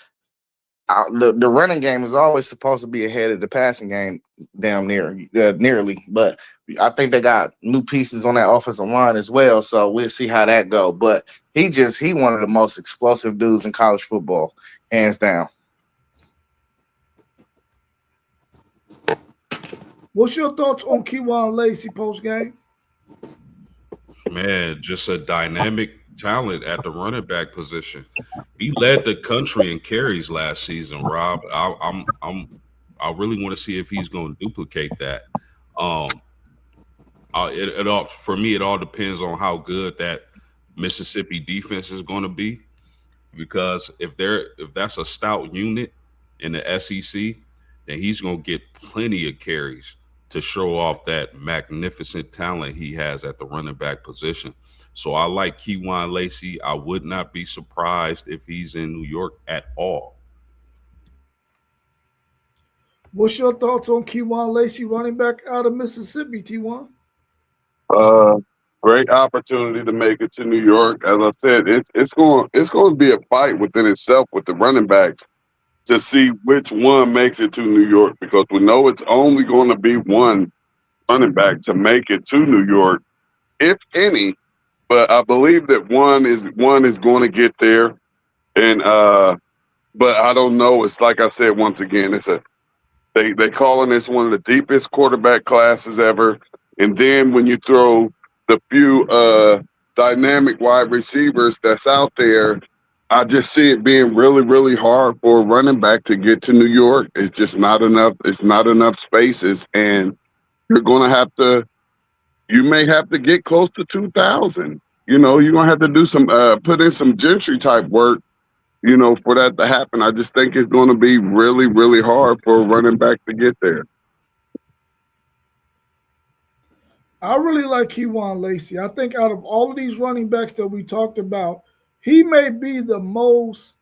the running game is always supposed to be ahead of the passing game, damn nearly. But I think they got new pieces on that offensive line as well, so we'll see how that go. But he one of the most explosive dudes in college football, hands down. What's your thoughts on Keywan Lacey post game? Man, just a dynamic talent at the running back position. He led the country in carries last season, Rob. I really want to see if he's going to duplicate that. Um, it all for me, it all depends on how good that Mississippi defense is going to be. Because if that's a stout unit in the SEC, then he's going to get plenty of carries to show off that magnificent talent he has at the running back position. So I like Keywan Lacey. I would not be surprised if he's in New York at all. What's your thoughts on Keywan Lacey running back out of Mississippi, T1? Uh, Great opportunity to make it to New York. As I said, it's going to be a fight within itself with the running backs to see which one makes it to New York, because we know it's only going to be one running back to make it to New York, if any. But I believe that one is going to get there, and but I don't know. It's like I said once again, they calling this one of the deepest quarterback classes ever. And then when you throw the few dynamic wide receivers that's out there, I just see it being really, really hard for a running back to get to New York. It's just not enough. It's not enough spaces, and you may have to get close to 2,000. You're gonna have to do some put in some gentry type work, for that to happen. I just think it's going to be really, really hard for a running back to get there. I really like Keywan Lacey. I think out of all of these running backs that we talked about, he may be the most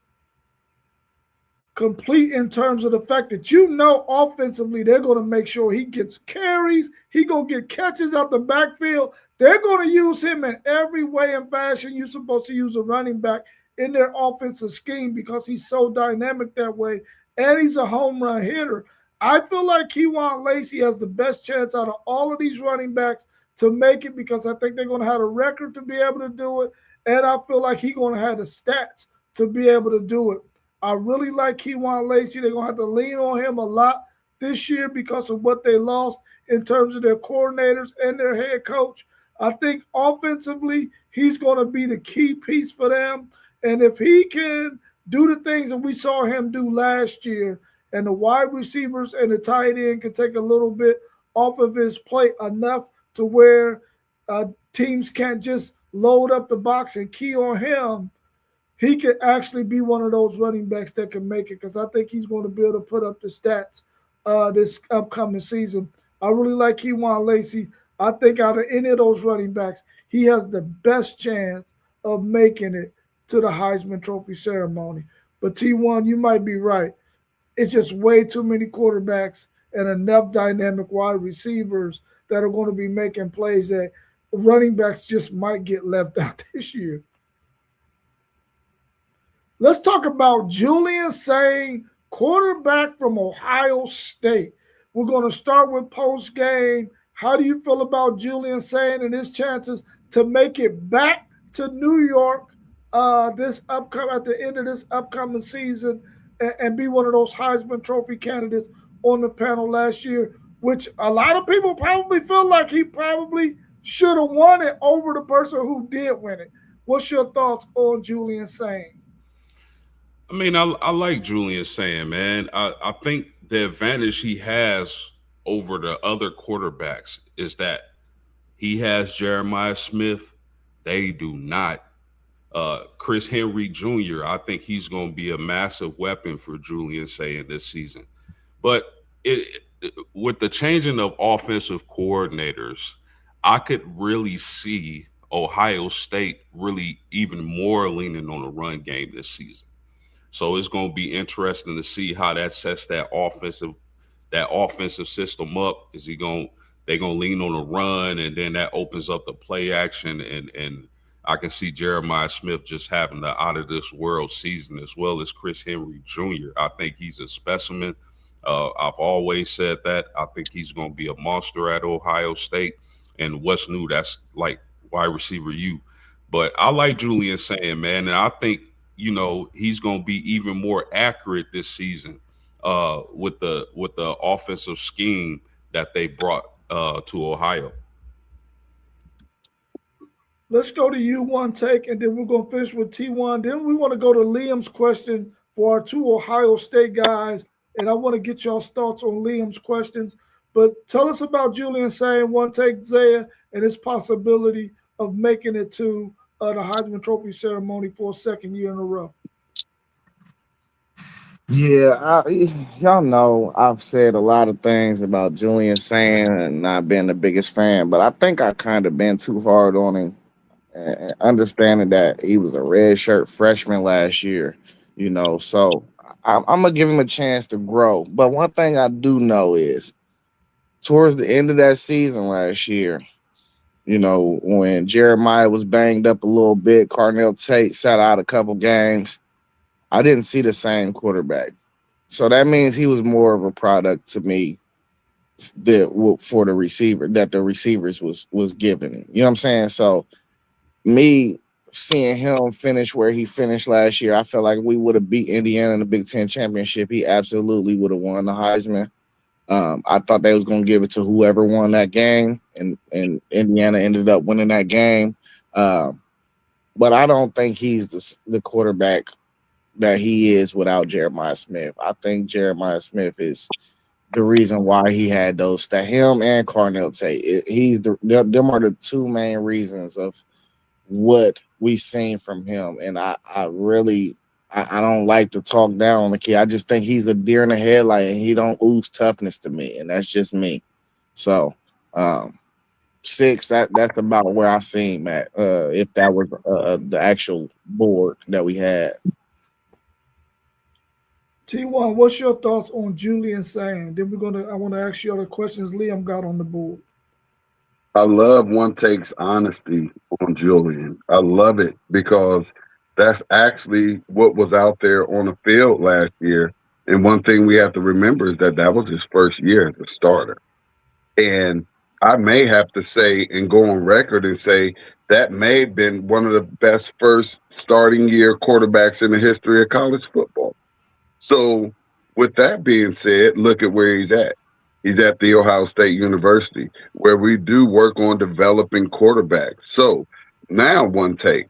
complete in terms of the fact that offensively they're going to make sure he gets carries, he going to get catches out the backfield. They're going to use him in every way and fashion you're supposed to use a running back in their offensive scheme, because he's so dynamic that way, and he's a home run hitter. I feel like Keywan Lacey has the best chance out of all of these running backs to make it, because I think they're going to have a record to be able to do it, and I feel like he's going to have the stats to be able to do it. I really like Keywan Lacey. They're going to have to lean on him a lot this year because of what they lost in terms of their coordinators and their head coach. I think offensively, he's going to be the key piece for them. And if he can do the things that we saw him do last year, and the wide receivers and the tight end can take a little bit off of his plate enough to where teams can't just load up the box and key on him, he could actually be one of those running backs that can make it, because I think he's going to be able to put up the stats this upcoming season. I really like Keywan Lacey. I think out of any of those running backs, he has the best chance of making it to the Heisman Trophy ceremony. But T1, you might be right. It's just way too many quarterbacks and enough dynamic wide receivers that are going to be making plays that running backs just might get left out this year. Let's talk about Julian Sain, quarterback from Ohio State. We're going to start with post game. How do you feel about Julian Sain and his chances to make it back to New York at the end of this upcoming season and be one of those Heisman Trophy candidates on the panel last year, which a lot of people probably feel like he probably should have won it over the person who did win it. What's your thoughts on Julian Sain? I mean, I like Julian Sain, man. I think the advantage he has over the other quarterbacks is that he has Jeremiah Smith. They do not. Chris Henry Jr., I think he's going to be a massive weapon for Julian Sain this season. But with the changing of offensive coordinators, I could really see Ohio State really even more leaning on the run game this season. So it's going to be interesting to see how that sets that offensive system up. Is he going? They're going to lean on the run, and then that opens up the play action, and I can see Jeremiah Smith just having the out of this world season as well as Chris Henry Jr. I think he's a specimen. I've always said that. I think he's going to be a monster at Ohio State. And what's new? That's like wide receiver you. But I like Julian saying, man, and I think he's going to be even more accurate this season with the offensive scheme that they brought to Ohio. Let's go to you one take, and then we're going to finish with T1. Then we want to go to Liam's question for our two Ohio State guys, and I want to get y'all's thoughts on Liam's questions. But tell us about Julian saying one take, Zaya, and his possibility of making it to the Heisman Trophy ceremony for a second year in a row. Yeah, y'all know I've said a lot of things about Julian saying and not being the biggest fan, but I think I kind of been too hard on him, and understanding that he was a red shirt freshman last year, So I'm gonna give him a chance to grow. But one thing I do know is towards the end of that season last year, when Jeremiah was banged up a little bit, Carnell Tate sat out a couple games. I didn't see the same quarterback. So that means he was more of a product to me for the receiver that the receivers was giving him. You know what I'm saying? So me seeing him finish where he finished last year, I felt like we would have beat Indiana in the Big Ten championship. He absolutely would have won the Heisman. I thought they was going to give it to whoever won that game, and Indiana ended up winning that game. But I don't think he's the quarterback that he is without Jeremiah Smith. I think Jeremiah Smith is the reason why he had those stats. Him and Carnell Tate. Them are the two main reasons of what we seen from him. And I really don't like to talk down on the kid. I just think he's a deer in the headlight, and he don't ooze toughness to me, and that's just me. So 6, that's about where I seen him at. If that was the actual board that we had. T1, what's your thoughts on Julian saying? Then I want to ask you other questions Liam got on the board. I love one take's honesty on Julian. I love it because that's actually what was out there on the field last year. And one thing we have to remember is that was his first year as a starter. And I may have to say and go on record and say that may have been one of the best first starting year quarterbacks in the history of college football. So with that being said, look at where he's at. He's at the Ohio State University, where we do work on developing quarterbacks. So now one take.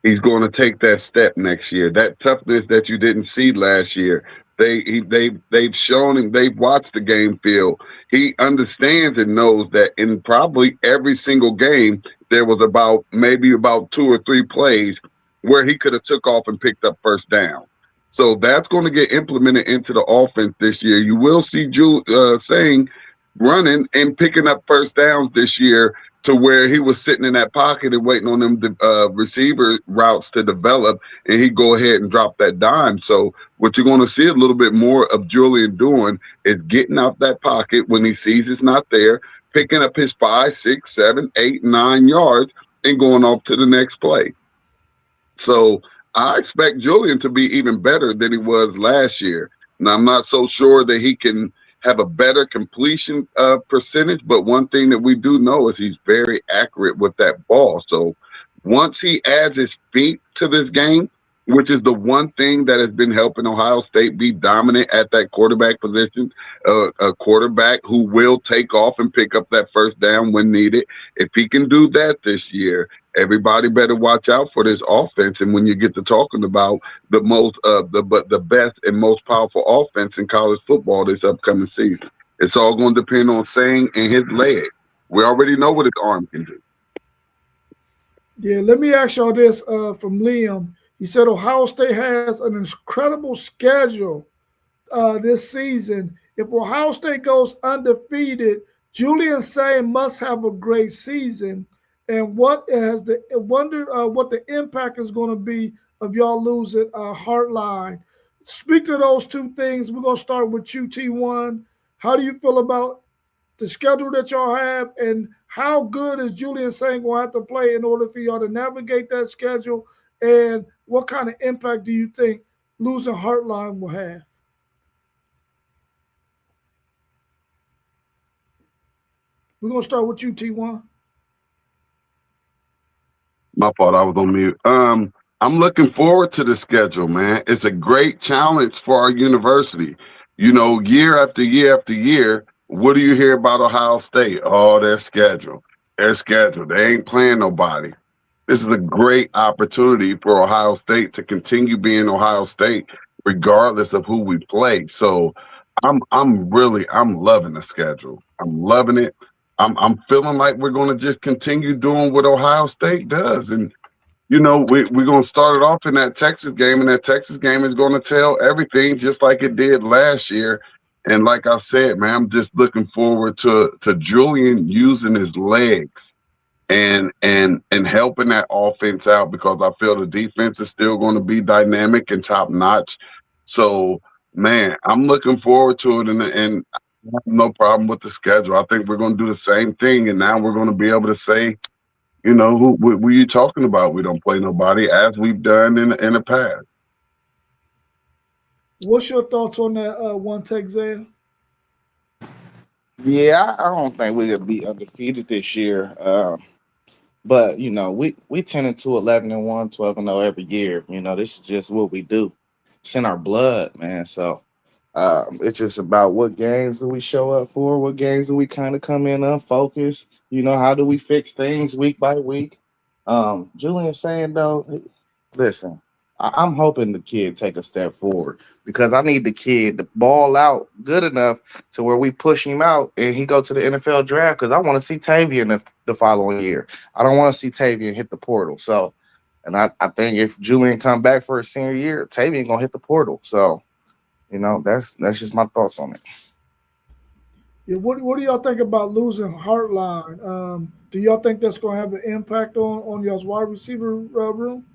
He's going to take that step next year. That toughness that you didn't see last year. They've shown him. They've watched the game field. He understands and knows that in probably every single game there was maybe about 2 or 3 plays where he could have took off and picked up first down. So that's going to get implemented into the offense this year. You will see saying running and picking up first downs this year, to where he was sitting in that pocket and waiting on them receiver routes to develop, and he'd go ahead and drop that dime. So what you're going to see a little bit more of Julian doing is getting out that pocket when he sees it's not there, picking up his 5, 6, 7, 8, 9 yards and going off to the next play. So I expect Julian to be even better than he was last year. Now, I'm not so sure that he can have a better completion percentage, but one thing that we do know is he's very accurate with that ball. So once he adds his feet to this game, which is the one thing that has been helping Ohio State be dominant at that quarterback position, a quarterback who will take off and pick up that first down when needed. If he can do that this year, everybody better watch out for this offense. And when you get to talking about the best and most powerful offense in college football this upcoming season, it's all going to depend on Sang and his leg. We already know what his arm can do. Yeah, let me ask y'all this from Liam. He said Ohio State has an incredible schedule this season. If Ohio State goes undefeated, Julian Sang must have a great season. and what has the wonder what the impact is going to be of y'all losing Heartline. Speak to those two things. We're going to start with UT1. How do you feel about the schedule that y'all have, and how good is Julian Saint going to have to play in order for y'all to navigate that schedule? And what kind of impact do you think losing Heartline will have? We're going to start with UT1. My fault, I was on mute. I'm looking forward to the schedule, man. It's a great challenge for our university. You know, year after year after year, what do you hear about Ohio State? Oh, their schedule. Their schedule. They ain't playing nobody. This is a great opportunity for Ohio State to continue being Ohio State, regardless of who we play. So I'm loving the schedule. I'm loving it. I'm feeling like we're gonna just continue doing what Ohio State does. And you know, we're gonna start it off in that Texas game, and that Texas game is gonna tell everything just like it did last year. And like I said, man, I'm just looking forward to Julian using his legs and helping that offense out, because I feel the defense is still going to be dynamic and top notch. So, man, I'm looking forward to it, and I have no problem with the schedule. I think we're going to do the same thing, and now we're going to be able to say, you know, who are you talking about? We don't play nobody, as we've done in the past. What's your thoughts on that one take, Zay? Yeah, I don't think we're gonna be undefeated this year. But we 10-2, 11-1, 12-0 every year. This is just what we do. It's in our blood, man. So it's just about what games do we show up for, what games do we kind of come in unfocused. How do we fix things week by week? Julian saying though, listen, I'm hoping the kid take a step forward, because I need the kid to ball out good enough to where we push him out and he go to the NFL draft, because I want to see Tavian the following year. I don't want to see Tavian hit the portal. So, and I think if Julian come back for a senior year, Tavian gonna hit the portal. So, that's just my thoughts on it. Yeah, what do y'all think about losing Heartline? Do y'all think that's going to have an impact on y'all's wide receiver room?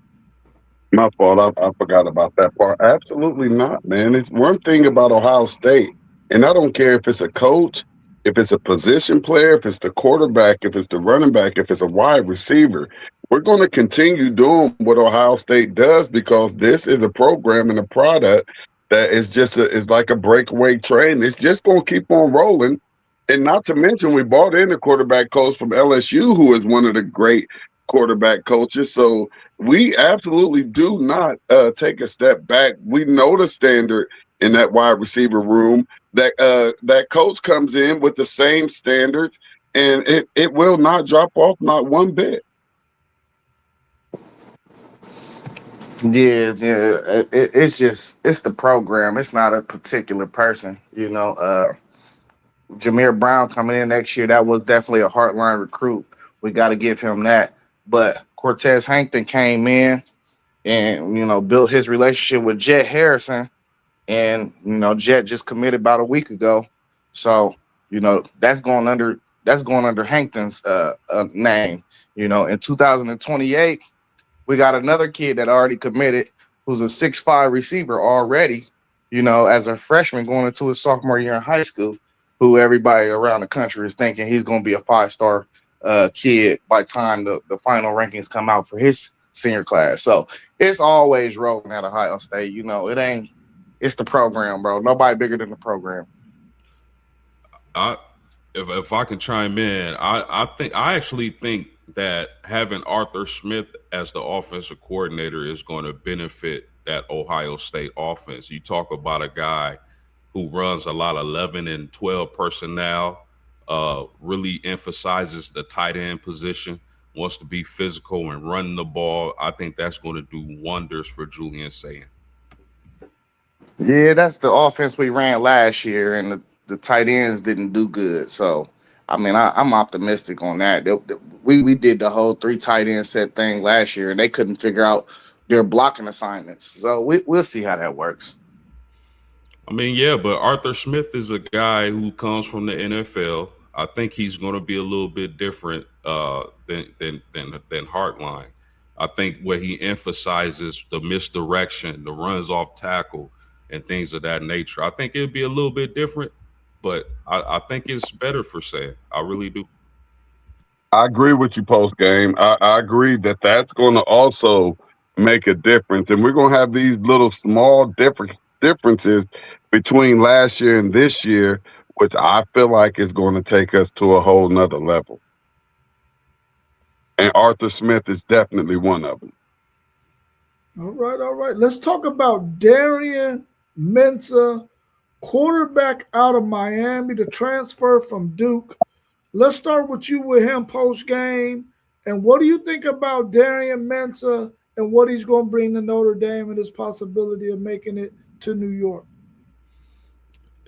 My fault. I forgot about that part. Absolutely not, man. It's one thing about Ohio State, and I don't care if it's a coach, if it's a position player, if it's the quarterback, if it's the running back, if it's a wide receiver. We're going to continue doing what Ohio State does, because this is a program and a product that is like a breakaway train. It's just going to keep on rolling. And not to mention, we brought in a quarterback coach from LSU who is one of the great quarterback coaches. So we absolutely do not take a step back. We know the standard in that wide receiver room. That coach comes in with the same standards, and it will not drop off, not one bit. Yeah, yeah. It's the program. It's not a particular person. Jameer Brown coming in next year, that was definitely a hardline recruit. We got to give him that. But Cortez Hankton came in and built his relationship with Jet Harrison, and Jet just committed about a week ago. So that's going under Hankton's name. In 2028, we got another kid that already committed, who's a 6'5" receiver already, as a freshman going into his sophomore year in high school, who everybody around the country is thinking he's going to be a 5-star kid by the time the final rankings come out for his senior class. So it's always rolling at Ohio State. It's the program, bro. Nobody bigger than the program. I if I can chime in, I actually think that having Arthur Smith as the offensive coordinator is going to benefit that Ohio State offense. You talk about a guy who runs a lot of 11 and 12 personnel, really emphasizes the tight end position, wants to be physical and run the ball. I think that's going to do wonders for Julian Sayin. Yeah, that's the offense we ran last year, and the tight ends didn't do good. So, I mean, I'm optimistic on that. We did the whole three tight end set thing last year, and they couldn't figure out their blocking assignments. So we'll see how that works. I mean, yeah, but Arthur Smith is a guy who comes from the NFL. I think he's going to be a little bit different than Hartline. I think where he emphasizes the misdirection, the runs off tackle, and things of that nature. I think it'd be a little bit different, but I think it's better for Sam. I really do. I agree with you post game. I agree that that's going to also make a difference, and we're going to have these little small differences between last year and this year, which I feel like is going to take us to a whole nother level. And Arthur Smith is definitely one of them. All right, all right. Let's talk about Darian Mensah, quarterback out of Miami, the transfer from Duke. Let's start with you with him post game. And what do you think about Darian Mensah and what he's going to bring to Notre Dame and his possibility of making it to New York?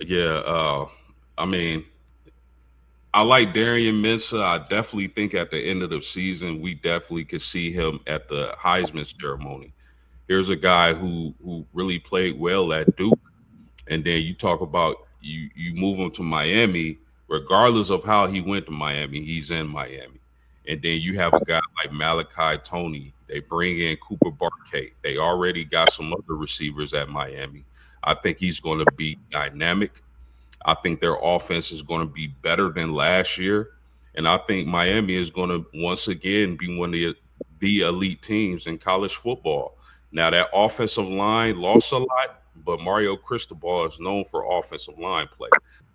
Yeah, I mean, I like Darian Mensah. I definitely think at the end of the season, we definitely could see him at the Heisman ceremony. Here's a guy who really played well at Duke, and then you talk about you move him to Miami. Regardless of how he went to Miami, he's in Miami. And then you have a guy like Malachi Tony. They bring in Cooper Barkay. They already got some other receivers at Miami. I think he's going to be dynamic. I think their offense is going to be better than last year. And I think Miami is going to once again be one of the elite teams in college football. Now, that offensive line lost a lot, but Mario Cristobal is known for offensive line play.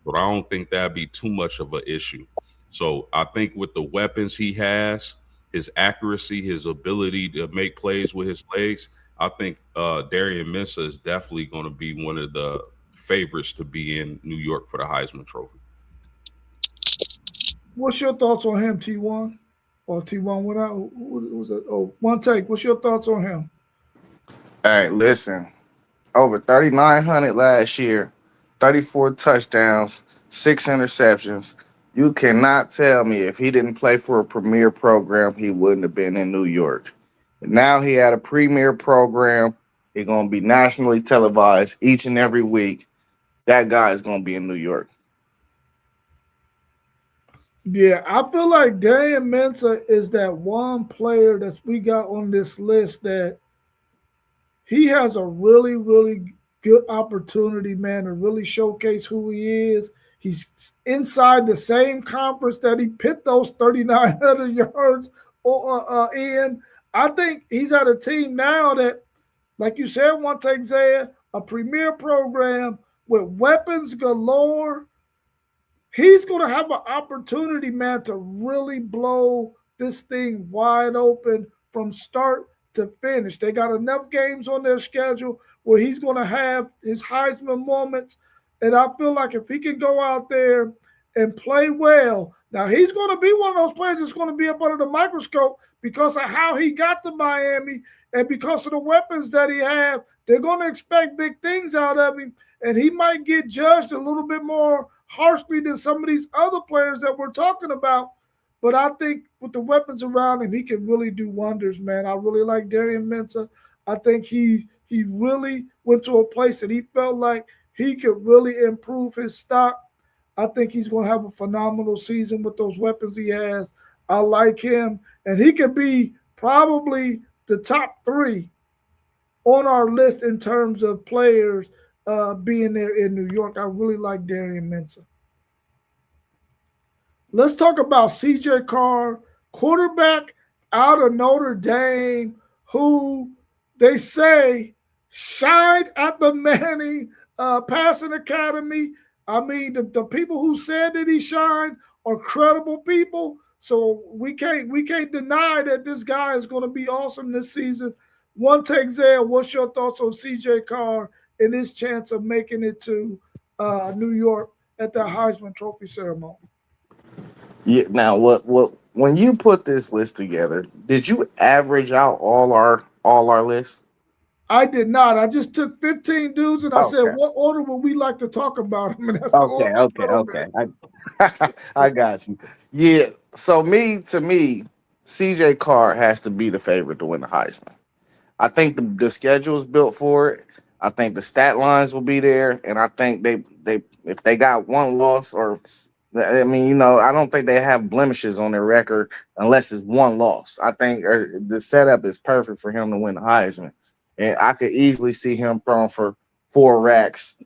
But I don't think that'd be too much of an issue. So I think with the weapons he has, his accuracy, his ability to make plays with his legs, I think Darian Mensah is definitely going to be one of the favorites to be in New York for the Heisman Trophy. What's your thoughts on him, T1? Or T1 without who was it? Oh, one take. What's your thoughts on him? All right, listen. Over 3,900 last year, 34 touchdowns, 6 interceptions. You cannot tell me if he didn't play for a premier program, he wouldn't have been in New York. Now he had a premier program. He's going to be nationally televised each and every week. That guy is going to be in New York. Yeah, I feel like Darian Mensah is that one player that we got on this list that he has a really, really good opportunity, man, to really showcase who he is. He's inside the same conference that he put those 3,900 yards in. I think he's at a team now that, like you said, one take Zaya, a premier program with weapons galore. He's going to have an opportunity, man, to really blow this thing wide open from start to finish. They got enough games on their schedule where he's going to have his Heisman moments. And I feel like if he can go out there and play well, now he's going to be one of those players that's going to be up under the microscope because of how he got to Miami and because of the weapons that he has. They're going to expect big things out of him, and he might get judged a little bit more harshly than some of these other players that we're talking about. But I think with the weapons around him, he can really do wonders, man. I really like Darian Mensah. I think he really went to a place that he felt like he could really improve his stock. I think he's going to have a phenomenal season with those weapons he has. I like him, and he could be probably the top 3 on our list in terms of players being there in New York. I really like Darian Mensah. Let's talk about C.J. Carr, quarterback out of Notre Dame, who they say shined at the Manning Passing Academy. I mean, the people who said that he shined are credible people. So we can't deny that this guy is going to be awesome this season. One take, Zaya, what's your thoughts on C.J. Carr and his chance of making it to New York at the Heisman Trophy ceremony? Yeah. Now, what? When you put this list together, did you average out all our lists? I did not. I just took 15 dudes and I said, Okay. what order would we like to talk about them? And that's the order I put them in. I got you. Yeah. So to me, CJ Carr has to be the favorite to win the Heisman. I think the schedule is built for it. I think the stat lines will be there, and I think they if they got one loss or I mean, I don't think they have blemishes on their record unless it's one loss. I think the setup is perfect for him to win the Heisman, and I could easily see him throwing for 4 racks.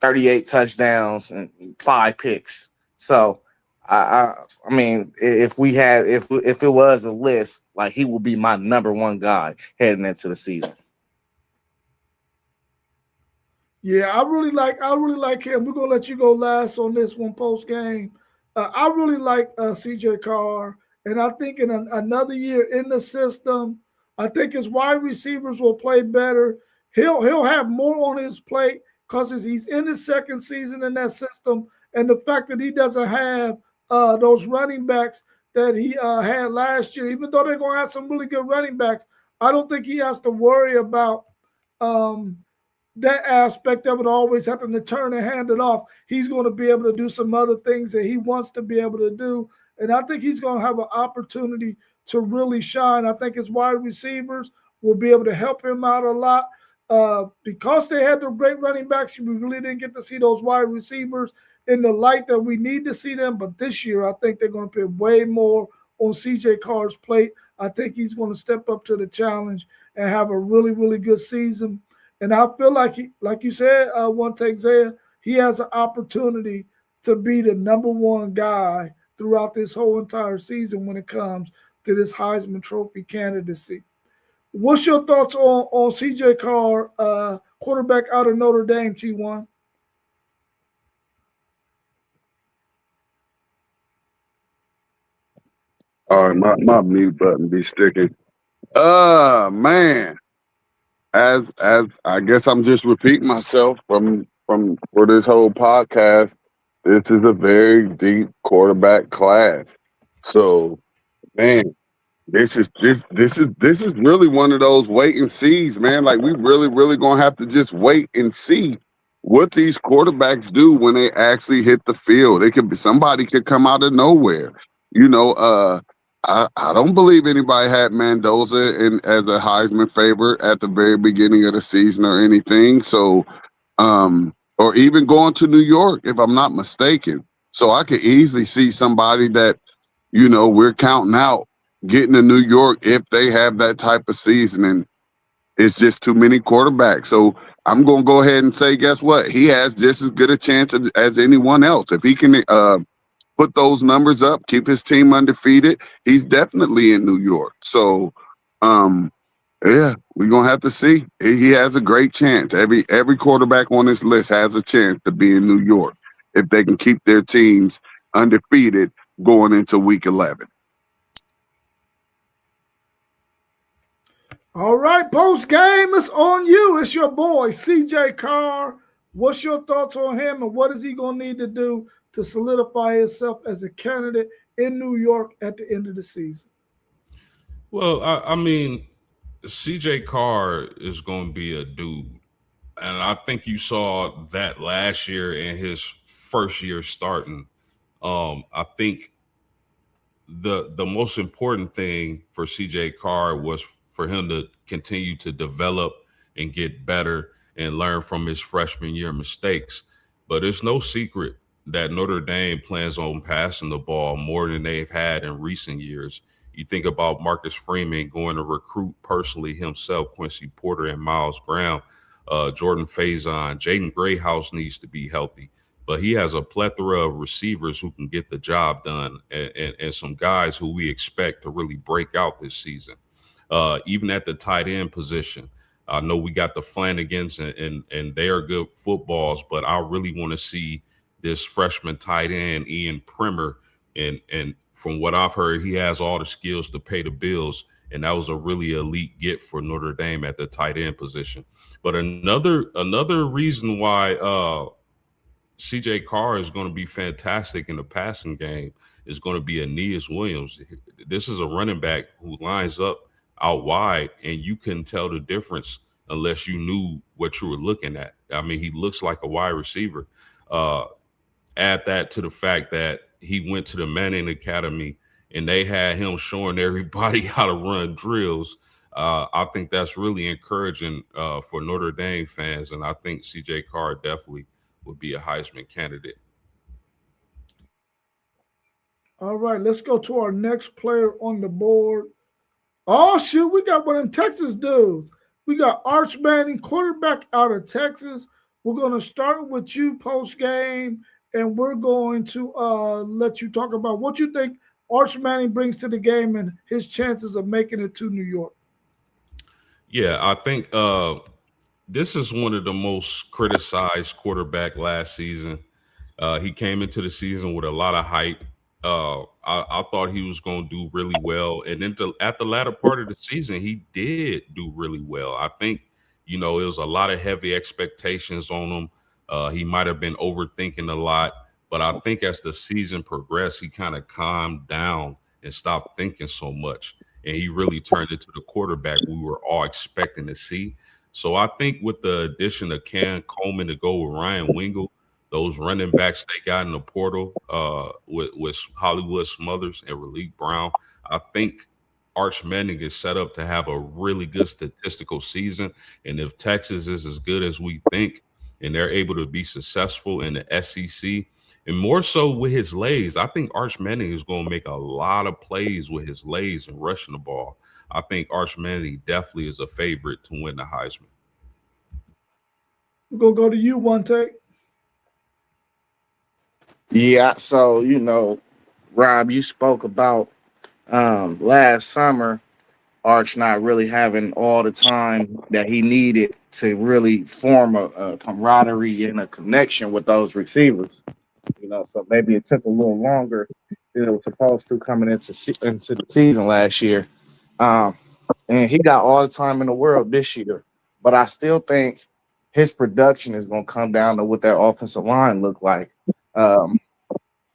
38 touchdowns and 5 picks. So, I mean, if it was a list, like he will be my number one guy heading into the season. Yeah, I really like him. We're gonna let you go last on this one post game. I really like CJ Carr, and I think in another year in the system, I think his wide receivers will play better. He'll have more on his plate because he's in his second season in that system, and the fact that he doesn't have those running backs that he had last year, even though they're gonna have some really good running backs, I don't think he has to worry about. Um, that aspect of it, always having to turn and hand it off. He's going to be able to do some other things that he wants to be able to do. And I think he's going to have an opportunity to really shine. I think his wide receivers will be able to help him out a lot. Because they had the great running backs, we really didn't get to see those wide receivers in the light that we need to see them. But this year, I think they're going to put way more on CJ Carr's plate. I think he's going to step up to the challenge and have a really, really good season. And I feel like like you said, one take Zaya, he has an opportunity to be the number one guy throughout this whole entire season when it comes to this Heisman Trophy candidacy. What's your thoughts on CJ Carr, quarterback out of Notre Dame, T1? All right, my mute button be sticking. Man. As I guess I'm just repeating myself from for this whole podcast. This is a very deep quarterback class. So, man, this is really one of those wait and sees, man. Like we really gonna have to just wait and see what these quarterbacks do when they actually hit the field. It could be somebody could come out of nowhere. You know, I don't believe anybody had Mendoza as a Heisman favorite at the very beginning of the season or anything. So, or even going to New York, if I'm not mistaken. So I could easily see somebody that, we're counting out getting to New York if they have that type of season. And it's just too many quarterbacks. So I'm going to go ahead and say, guess what? He has just as good a chance as anyone else. If he can put those numbers up, keep his team undefeated, he's definitely in New York. So, yeah, we're going to have to see. He has a great chance. Every quarterback on this list has a chance to be in New York if they can keep their teams undefeated going into week 11. All right, post game, it's on you. It's your boy, CJ Carr. What's your thoughts on him, and what is he going to need to do to solidify himself as a candidate in New York at the end of the season? Well, I mean, CJ Carr is going to be a dude. And I think you saw that last year in his first year starting. I think the most important thing for CJ Carr was for him to continue to develop and get better and learn from his freshman year mistakes. But it's no secret that Notre Dame plans on passing the ball more than they've had in recent years. You think about Marcus Freeman going to recruit personally himself, Quincy Porter and Miles Graham, Jordan Faison, Jaden Grayhouse needs to be healthy. But he has a plethora of receivers who can get the job done and some guys who we expect to really break out this season. Even at the tight end position, I know we got the Flanagans and they are good footballs, but I really want to see this freshman tight end, Ian Primer. And from what I've heard, he has all the skills to pay the bills. And that was a really elite get for Notre Dame at the tight end position. But another reason why CJ Carr is going to be fantastic in the passing game is going to be Aeneas Williams. This is a running back who lines up out wide, and you couldn't tell the difference unless you knew what you were looking at. I mean, he looks like a wide receiver. Add that to the fact that he went to the Manning Academy and they had him showing everybody how to run drills. I think that's really encouraging for Notre Dame fans, and I think CJ Carr definitely would be a Heisman candidate. All right, let's go to our next player on the board. Oh, shoot, we got one of them Texas dudes. We got Arch Manning, quarterback out of Texas. We're going to start with you post game, and we're going to let you talk about what you think Arch Manning brings to the game and his chances of making it to New York. Yeah, I think this is one of the most criticized quarterback last season. He came into the season with a lot of hype. I thought he was going to do really well, and then at the latter part of the season, he did do really well. I think it was a lot of heavy expectations on him. He might have been overthinking a lot, but I think as the season progressed, he kind of calmed down and stopped thinking so much, and he really turned into the quarterback we were all expecting to see. So I think with the addition of Cam Coleman to go with Ryan Wingle, those running backs they got in the portal with Hollywood Smothers and Raleek Brown, I think Arch Manning is set up to have a really good statistical season. And if Texas is as good as we think, and they're able to be successful in the SEC, and more so with his legs, I think Arch Manning is going to make a lot of plays with his legs and rushing the ball. I think Arch Manning definitely is a favorite to win the Heisman. We're going to go to you, one take. Yeah, so Rob, you spoke about last summer Arch not really having all the time that he needed to really form a camaraderie and a connection with those receivers. So maybe it took a little longer than it was supposed to coming into the season last year. Um, and he got all the time in the world this year. But I still think his production is going to come down to what that offensive line look like. Um,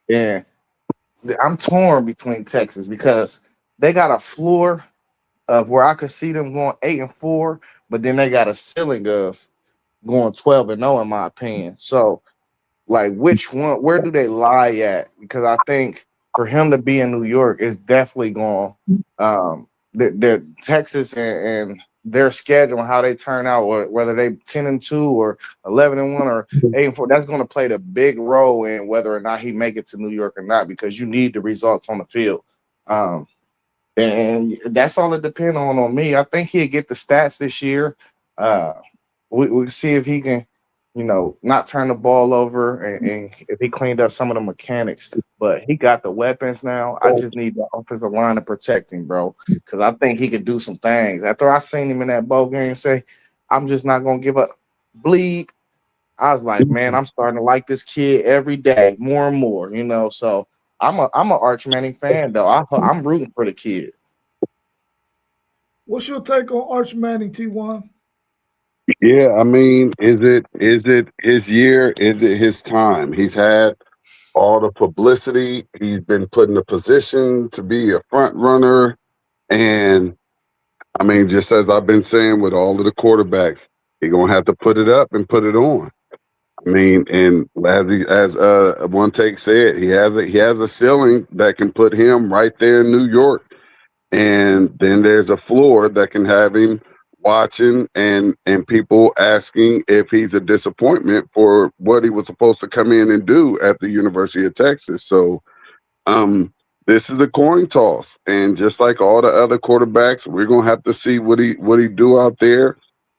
and I'm torn between Texas because they got a floor of where I could see them going 8-4, but then they got a ceiling of going 12-0 in my opinion. So like which one, where do they lie at? Because I think for him to be in New York is definitely going the Texas and their schedule and how they turn out, or whether they 10-2 or 11-1 or 8-4, that's going to play the big role in whether or not he make it to New York or not, because you need the results on the field. Um, and that's all it depends on me. I think he'll get the stats this year. Uh, we see if he can, not turn the ball over and if he cleaned up some of the mechanics. But he got the weapons now. I just need the offensive line to protect him, bro, because I think he could do some things. After I seen him in that bowl game say, I'm just not going to give up, bleed, I was like, man, I'm starting to like this kid every day more and more, So I'm a Arch Manning fan, though. I'm rooting for the kid. What's your take on Arch Manning, T1? Yeah, I mean, is it his year? Is it his time? He's had all the publicity. He's been put in a position to be a front runner. And I mean, just as I've been saying with all of the quarterbacks, he's gonna have to put it up and put it on. I mean, and as one take said, he has a ceiling that can put him right there in New York, and then there's a floor that can have him watching and people asking if he's a disappointment for what he was supposed to come in and do at the University of Texas. So um, this is a coin toss, and just like all the other quarterbacks, we're gonna have to see what he do out there.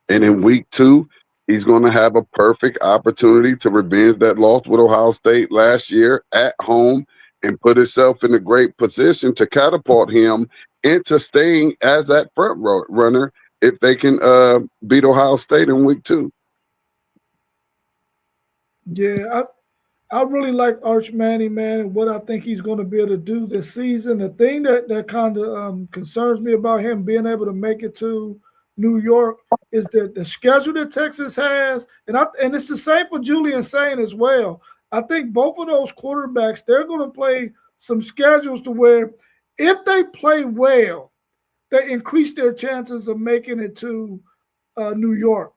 And in week 2, he's gonna have a perfect opportunity to revenge that loss with Ohio State last year at home and put himself in a great position to catapult him into staying as that runner if they can beat Ohio State in week 2. Yeah, I really like Arch Manning, man, and what I think he's going to be able to do this season. The thing that kind of concerns me about him being able to make it to New York is that the schedule that Texas has, and it's the same for Julian Saint as well. I think both of those quarterbacks, they're going to play some schedules to where if they play well, they increase their chances of making it to New York.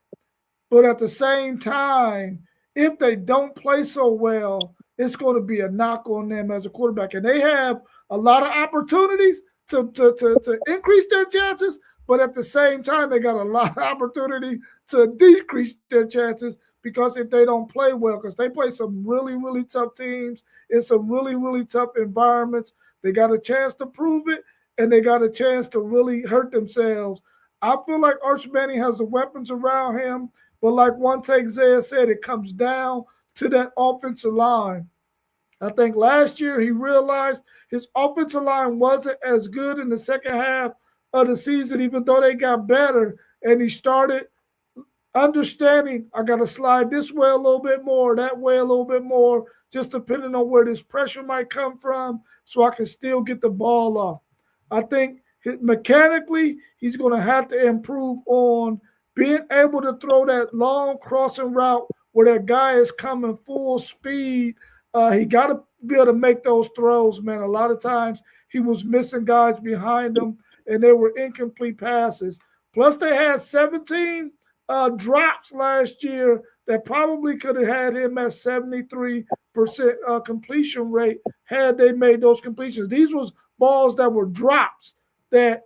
But at the same time, if they don't play so well, it's going to be a knock on them as a quarterback. And they have a lot of opportunities to increase their chances, but at the same time, they got a lot of opportunity to decrease their chances because if they don't play well, because they play some really, really tough teams in some really, really tough environments. They got a chance to prove it, and they got a chance to really hurt themselves. I feel like Arch Manning has the weapons around him, but like one take Zaya said, it comes down to that offensive line. I think last year he realized his offensive line wasn't as good in the second half of the season, even though they got better. And he started understanding I got to slide this way a little bit more, that way a little bit more, just depending on where this pressure might come from, so I can still get the ball off. I think mechanically he's going to have to improve on being able to throw that long crossing route where that guy is coming full speed. He got to be able to make those throws, man. A lot of times he was missing guys behind him, and they were incomplete passes. Plus, they had 17 drops last year that probably could have had him at 73% completion rate had they made those completions. These was balls that were drops that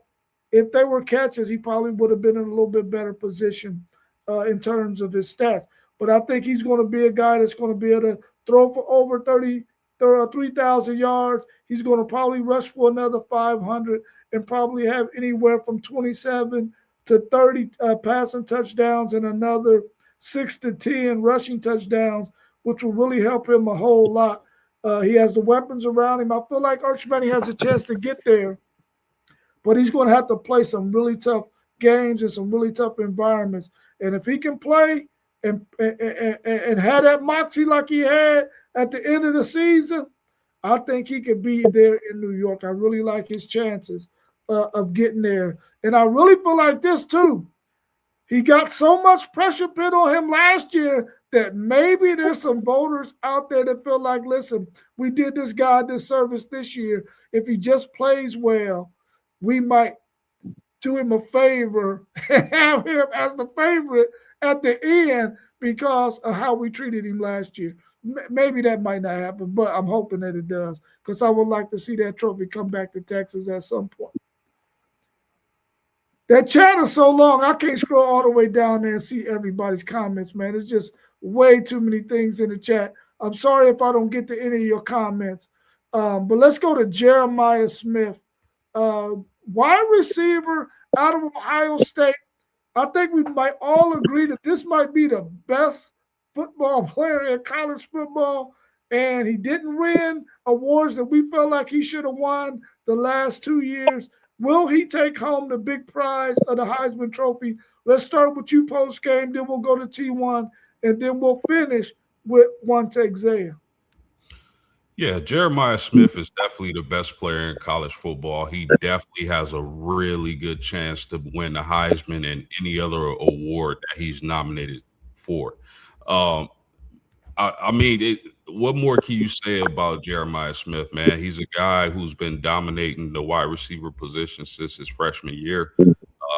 if they were catches, he probably would have been in a little bit better position in terms of his stats. But I think he's going to be a guy that's going to be able to throw for over 3,000 yards. He's going to probably rush for another 500 and probably have anywhere from 27 to 30 passing touchdowns and another 6 to 10 rushing touchdowns, which will really help him a whole lot. He has the weapons around him. I feel like Arch Manning has a chance to get there, but he's going to have to play some really tough games in some really tough environments. And if he can play and have that moxie like he had at the end of the season, I think he could be there in New York. I really like his chances of getting there. And I really feel like this too. He got so much pressure put on him last year that maybe there's some voters out there that feel like, listen, we did this guy this service this year. If he just plays well, we might do him a favor and have him as the favorite at the end because of how we treated him last year. Maybe that might not happen, but I'm hoping that it does because I would like to see that trophy come back to Texas at some point. That chat is so long, I can't scroll all the way down there and see everybody's comments, man. It's just way too many things in the chat. I'm sorry if I don't get to any of your comments. But let's go to Jeremiah Smith. Wide receiver out of Ohio State. I think we might all agree that this might be the best football player in college football, and he didn't win awards that we felt like he should have won the last 2 years. Will he take home the big prize of the Heisman Trophy? Let's start with you post-game, then we'll go to T1, and then we'll finish with one take Zaya. Yeah, Jeremiah Smith is definitely the best player in college football. He definitely has a really good chance to win the Heisman and any other award that he's nominated for. I mean, what more can you say about Jeremiah Smith, man? He's a guy who's been dominating the wide receiver position since his freshman year.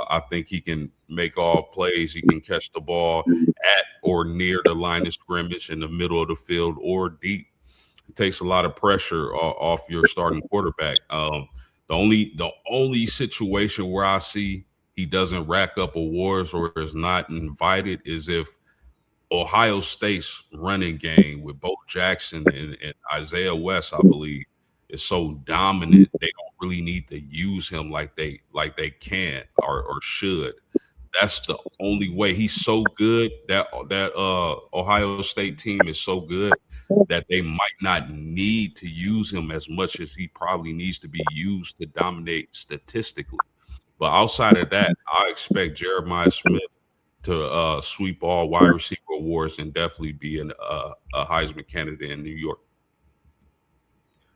I think he can make all plays. He can catch the ball at or near the line of scrimmage in the middle of the field or deep. It takes a lot of pressure off your starting quarterback. The only situation where I see he doesn't rack up awards or is not invited is if Ohio State's running game with Bo Jackson and Isaiah West, I believe, is so dominant they don't really need to use him like they can or should. That's the only way. He's so good that Ohio State team is so good that they might not need to use him as much as he probably needs to be used to dominate statistically. But outside of that, I expect Jeremiah Smith to sweep all wide receiver awards and definitely be a Heisman candidate in New York.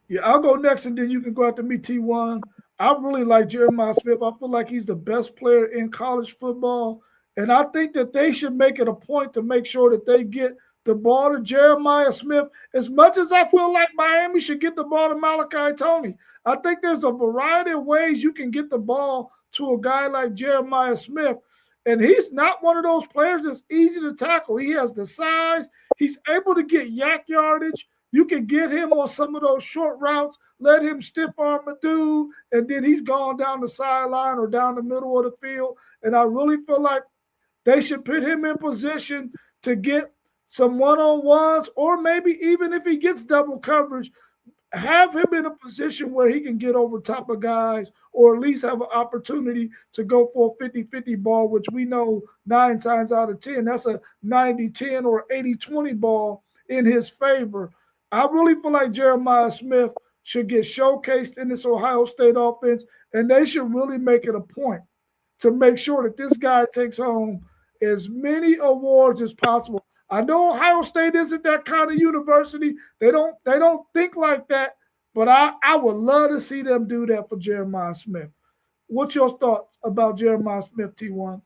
Yeah, I'll go next, and then you can go after me, T1. I really like Jeremiah Smith. I feel like he's the best player in college football, and I think that they should make it a point to make sure that they get the ball to Jeremiah Smith as much as I feel like Miami should get the ball to Malachi Tony. I think there's a variety of ways you can get the ball to a guy like Jeremiah Smith. And he's not one of those players that's easy to tackle. He has the size. He's able to get yak yardage. You can get him on some of those short routes, let him stiff arm a dude, and then he's gone down the sideline or down the middle of the field. And I really feel like they should put him in position to get some one-on-ones, or maybe even if he gets double coverage, have him in a position where he can get over top of guys or at least have an opportunity to go for a 50-50 ball, which we know 9 times out of 10, that's a 90-10 or 80-20 ball in his favor. I really feel like Jeremiah Smith should get showcased in this Ohio State offense, and they should really make it a point to make sure that this guy takes home as many awards as possible. I know Ohio State isn't that kind of university. They don't think like that, but I would love to see them do that for Jeremiah Smith. What's your thoughts about Jeremiah Smith, T1?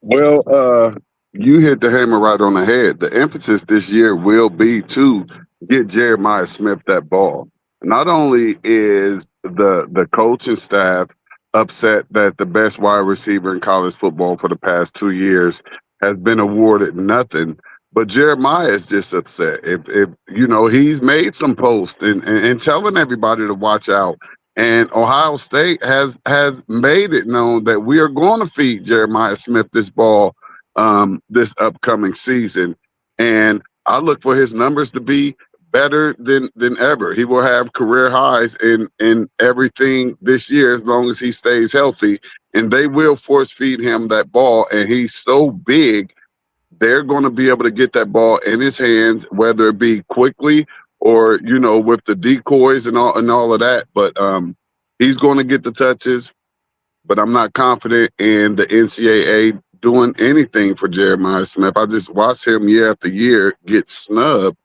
Well, you hit the hammer right on the head. The emphasis this year will be to get Jeremiah Smith that ball. Not only is the coaching staff upset that the best wide receiver in college football for the past 2 years has been awarded nothing, but Jeremiah is just upset. If you know, he's made some posts and telling everybody to watch out. And Ohio State has made it known that we are going to feed Jeremiah Smith this ball this upcoming season. And I look for his numbers to be better than ever. He will have career highs in everything this year as long as he stays healthy. And they will force feed him that ball. And he's so big, they're going to be able to get that ball in his hands, whether it be quickly or, you know, with the decoys and all of that. But he's going to get the touches, but I'm not confident in the NCAA doing anything for Jeremiah Smith. I just watch him year after year get snubbed.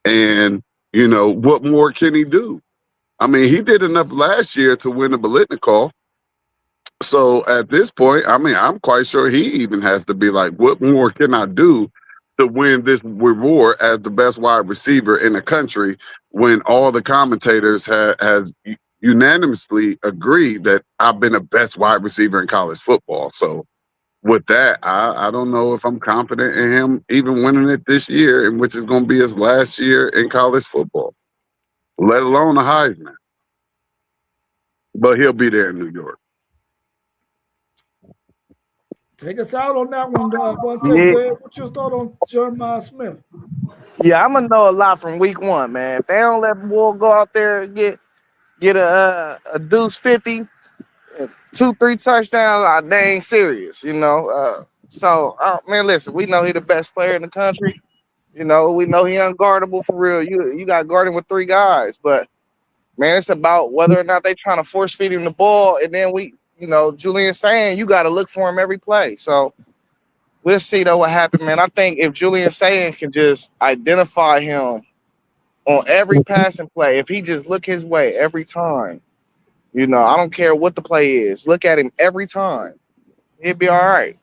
And, you know, what more can he do? I mean, he did enough last year to win the Biletnikoff. So at this point, I mean, I'm quite sure he even has to be like, what more can I do to win this reward as the best wide receiver in the country when all the commentators has unanimously agreed that I've been the best wide receiver in college football. So with that, I don't know if I'm confident in him even winning it this year, and which is going to be his last year in college football, let alone a Heisman. But he'll be there in New York. Take us out on that one, Yeah, what's your thought on Jeremiah Smith? yeah, I'm gonna know a lot from week one, man. If they don't let the boy go out there and get a deuce 50, 2-3 touchdowns, they ain't serious, you know. Man, listen, we know he the best player in the country. You know, we know he unguardable for real. You got guarding with 3 guys, but man, it's about whether or not they trying to force feed him the ball, and then Julian saying you got to look for him every play. So we'll see though what happened, man. I think if Julian saying can just identify him on every passing play, if he just look his way every time, I don't care what the play is, look at him every time, he'll be all right.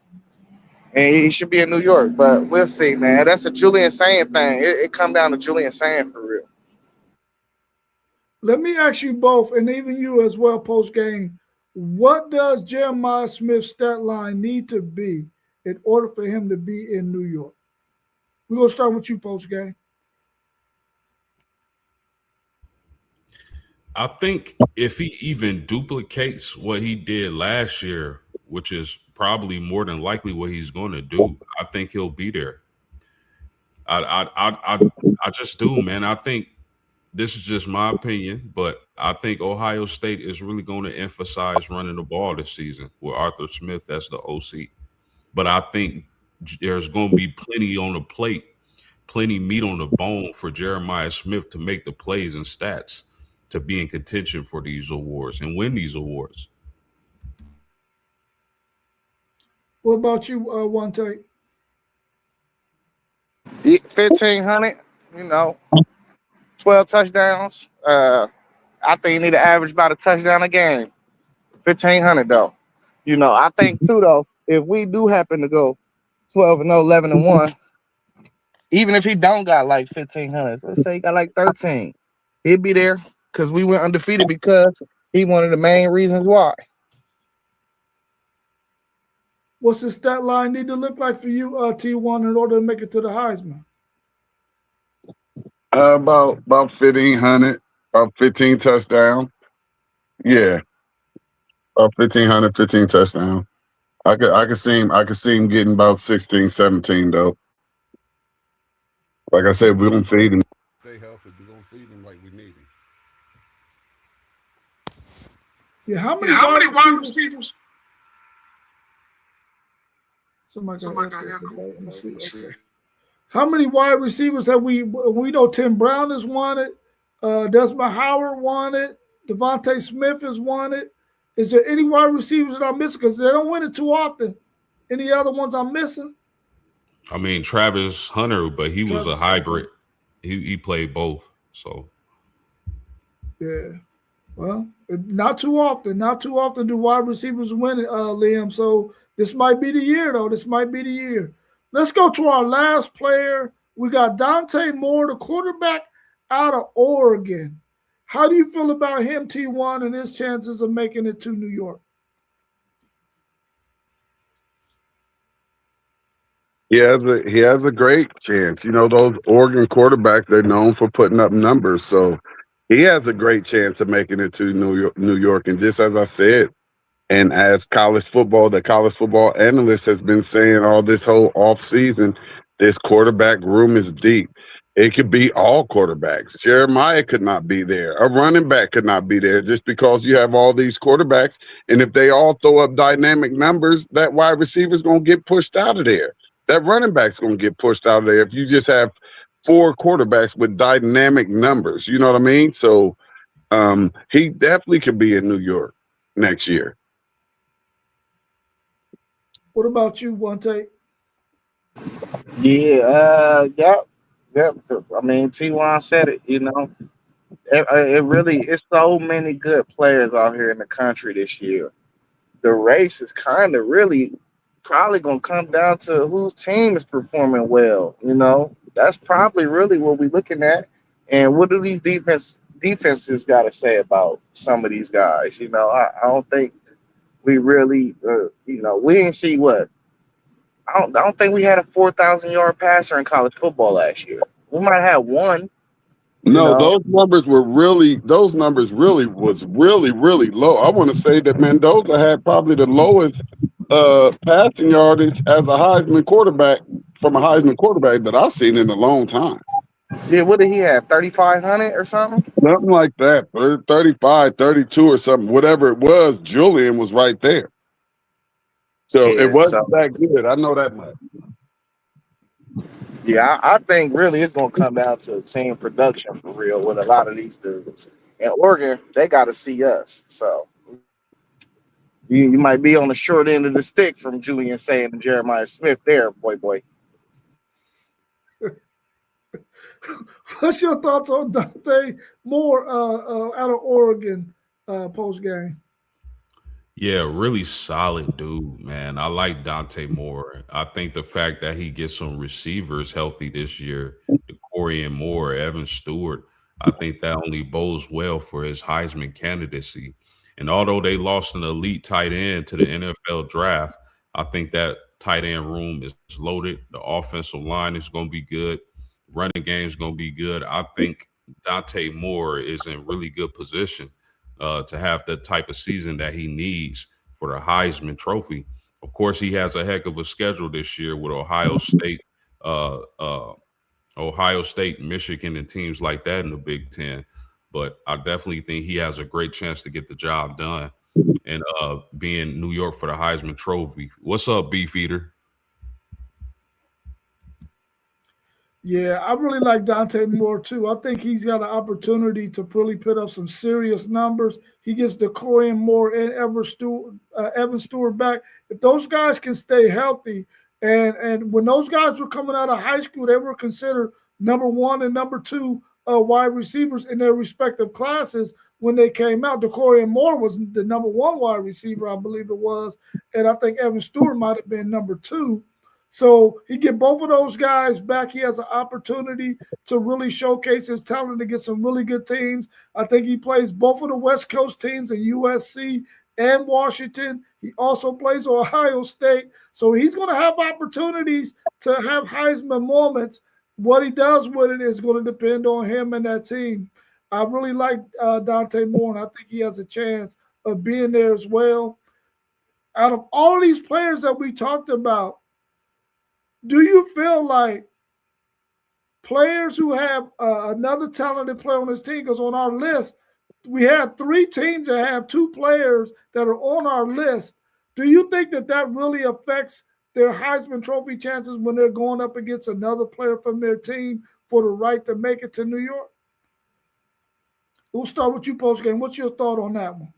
And he should be in New York, but we'll see, man. That's a Julian saying thing. It come down to Julian saying for real. Let me ask you both, and even you as well, post game. What does Jeremiah Smith's stat line need to be in order for him to be in New York? We're going to start with you, post game. I think if he even duplicates what he did last year, which is probably more than likely what he's going to do, I think he'll be there. I just do, man. I think this is just my opinion, but I think Ohio State is really going to emphasize running the ball this season with Arthur Smith as the OC. But I think there's going to be plenty on the plate, plenty meat on the bone for Jeremiah Smith to make the plays and stats to be in contention for these awards and win these awards. What about you, One Take? 1,500, 12 touchdowns. I think he need to average about a touchdown a game. 1,500 though. I think too though, if we do happen to go 12-0, 11-1, even if he don't got like 1,500, let's say he got like 13, he'll be there because we went undefeated because he one of the main reasons why. What's his stat line need to look like for you, T1, in order to make it to the Heisman? About 1,500, about 15 touchdown. Yeah, about 1,500, 15 touchdown. I could see him getting about 16, 17 though. Like I said, we're gonna feed him. Stay healthy. We're gonna feed him like we need him. Yeah, how many wide receivers? Somebody got echo. Let me see. Okay. How many wide receivers have we? We know Tim Brown has won it. Desmond Howard won it. Devontae Smith has won it. Is there any wide receivers that I'm missing? Because they don't win it too often. Any other ones I'm missing? I mean, Travis Hunter, but he was a Travis. hybrid. He played both. So Yeah. Well, not too often. Not too often do wide receivers win it, Liam. So this might be the year, though. This might be the year. Let's go to our last player. We got Dante Moore, the quarterback out of Oregon. How do you feel about him, T1, and his chances of making it to New York? He has a great chance. You know, those Oregon quarterbacks, they're known for putting up numbers. So he has a great chance of making it to New York. And just as I said, and as the college football analyst has been saying all this whole off season, this quarterback room is deep. It could be all quarterbacks. Jeremiah could not be there. A running back could not be there just because you have all these quarterbacks. And if they all throw up dynamic numbers, that wide receiver's going to get pushed out of there. That running back's going to get pushed out of there if you just have four quarterbacks with dynamic numbers. You know what I mean? So he definitely could be in New York next year. What about you, One Take? Yeah, yep. I mean, T1 said it, you know. It really, it's so many good players out here in the country this year. The race is kind of really probably going to come down to whose team is performing well, you know. That's probably really what we're looking at. And what do these defenses got to say about some of these guys? You know, I don't think we really, you know, we didn't see what I don't think we had a 4,000-yard passer in college football last year. We might have one. You No, know, those numbers really was really low. I want to say that Mendoza had probably the lowest passing yardage as a Heisman quarterback that I've seen in a long time. yeah. What did he have? 3,500 or something? Something like that. 35, 32 or something. Whatever it was, Julian was right there. So it Yeah. wasn't So that good. I know that much. yeah, I think really it's gonna come down to team production for real with a lot of these dudes. And Oregon, they got to see us. So you might be on the short end of the stick from Julian saying and Jeremiah Smith there, boy. What's your thoughts on Dante Moore out of Oregon post game? yeah, really solid dude, man. I like Dante Moore. I think the fact that he gets some receivers healthy this year, the Corey and Moore, Evan Stewart, I think that only bodes well for his Heisman candidacy. And although they lost an elite tight end to the NFL draft, I think that tight end room is loaded. The offensive line is going to be good. Running game is going to be good. I think Dante Moore is in really good position to have the type of season that he needs for the Heisman Trophy. Of course, he has a heck of a schedule this year with uh, uh, Ohio State, Michigan, and teams like that in the Big Ten. But I definitely think he has a great chance to get the job done and be in New York for the Heisman Trophy. What's up, Beefeater? Yeah, I really like Dante Moore too. I think he's got an opportunity to really put up some serious numbers. He gets the Corey Moore and Evan Stewart back. If those guys can stay healthy, and when those guys were coming out of high school, they were considered number one and number two wide receivers in their respective classes when they came out. DeCorian Moore was the number one wide receiver, I believe it was, and I think Evan Stewart might have been number two. So he get both of those guys back. He has an opportunity to really showcase his talent to get some really good teams. I think he plays both of the West Coast teams in USC and Washington. He also plays Ohio State. So he's going to have opportunities to have Heisman moments. What he does with it is going to depend on him and that team. I really like Dante Moore, and I think he has a chance of being there as well. Out of all of these players that we talked about, do you feel like players who have another talented player on this team, because on our list, we had 3 teams that have 2 players that are on our list. Do you think that that really affects their Heisman Trophy chances when they're going up against another player from their team for the right to make it to New York? We'll start with you, post game. What's your thought on that one?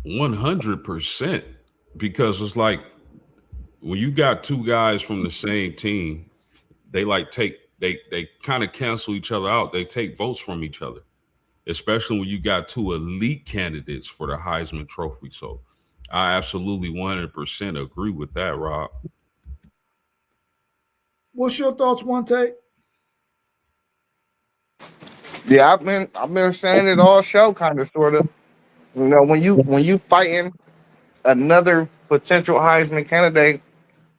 100%. Because it's like when you got 2 guys from the same team, they they kind of cancel each other out. They take votes from each other, especially when you got 2 elite candidates for the Heisman Trophy. So I absolutely 100% agree with that, Rob. What's your thoughts, One Take? Yeah, I've been saying it all show, kind of, sort of. You know, when you fighting another potential Heisman candidate,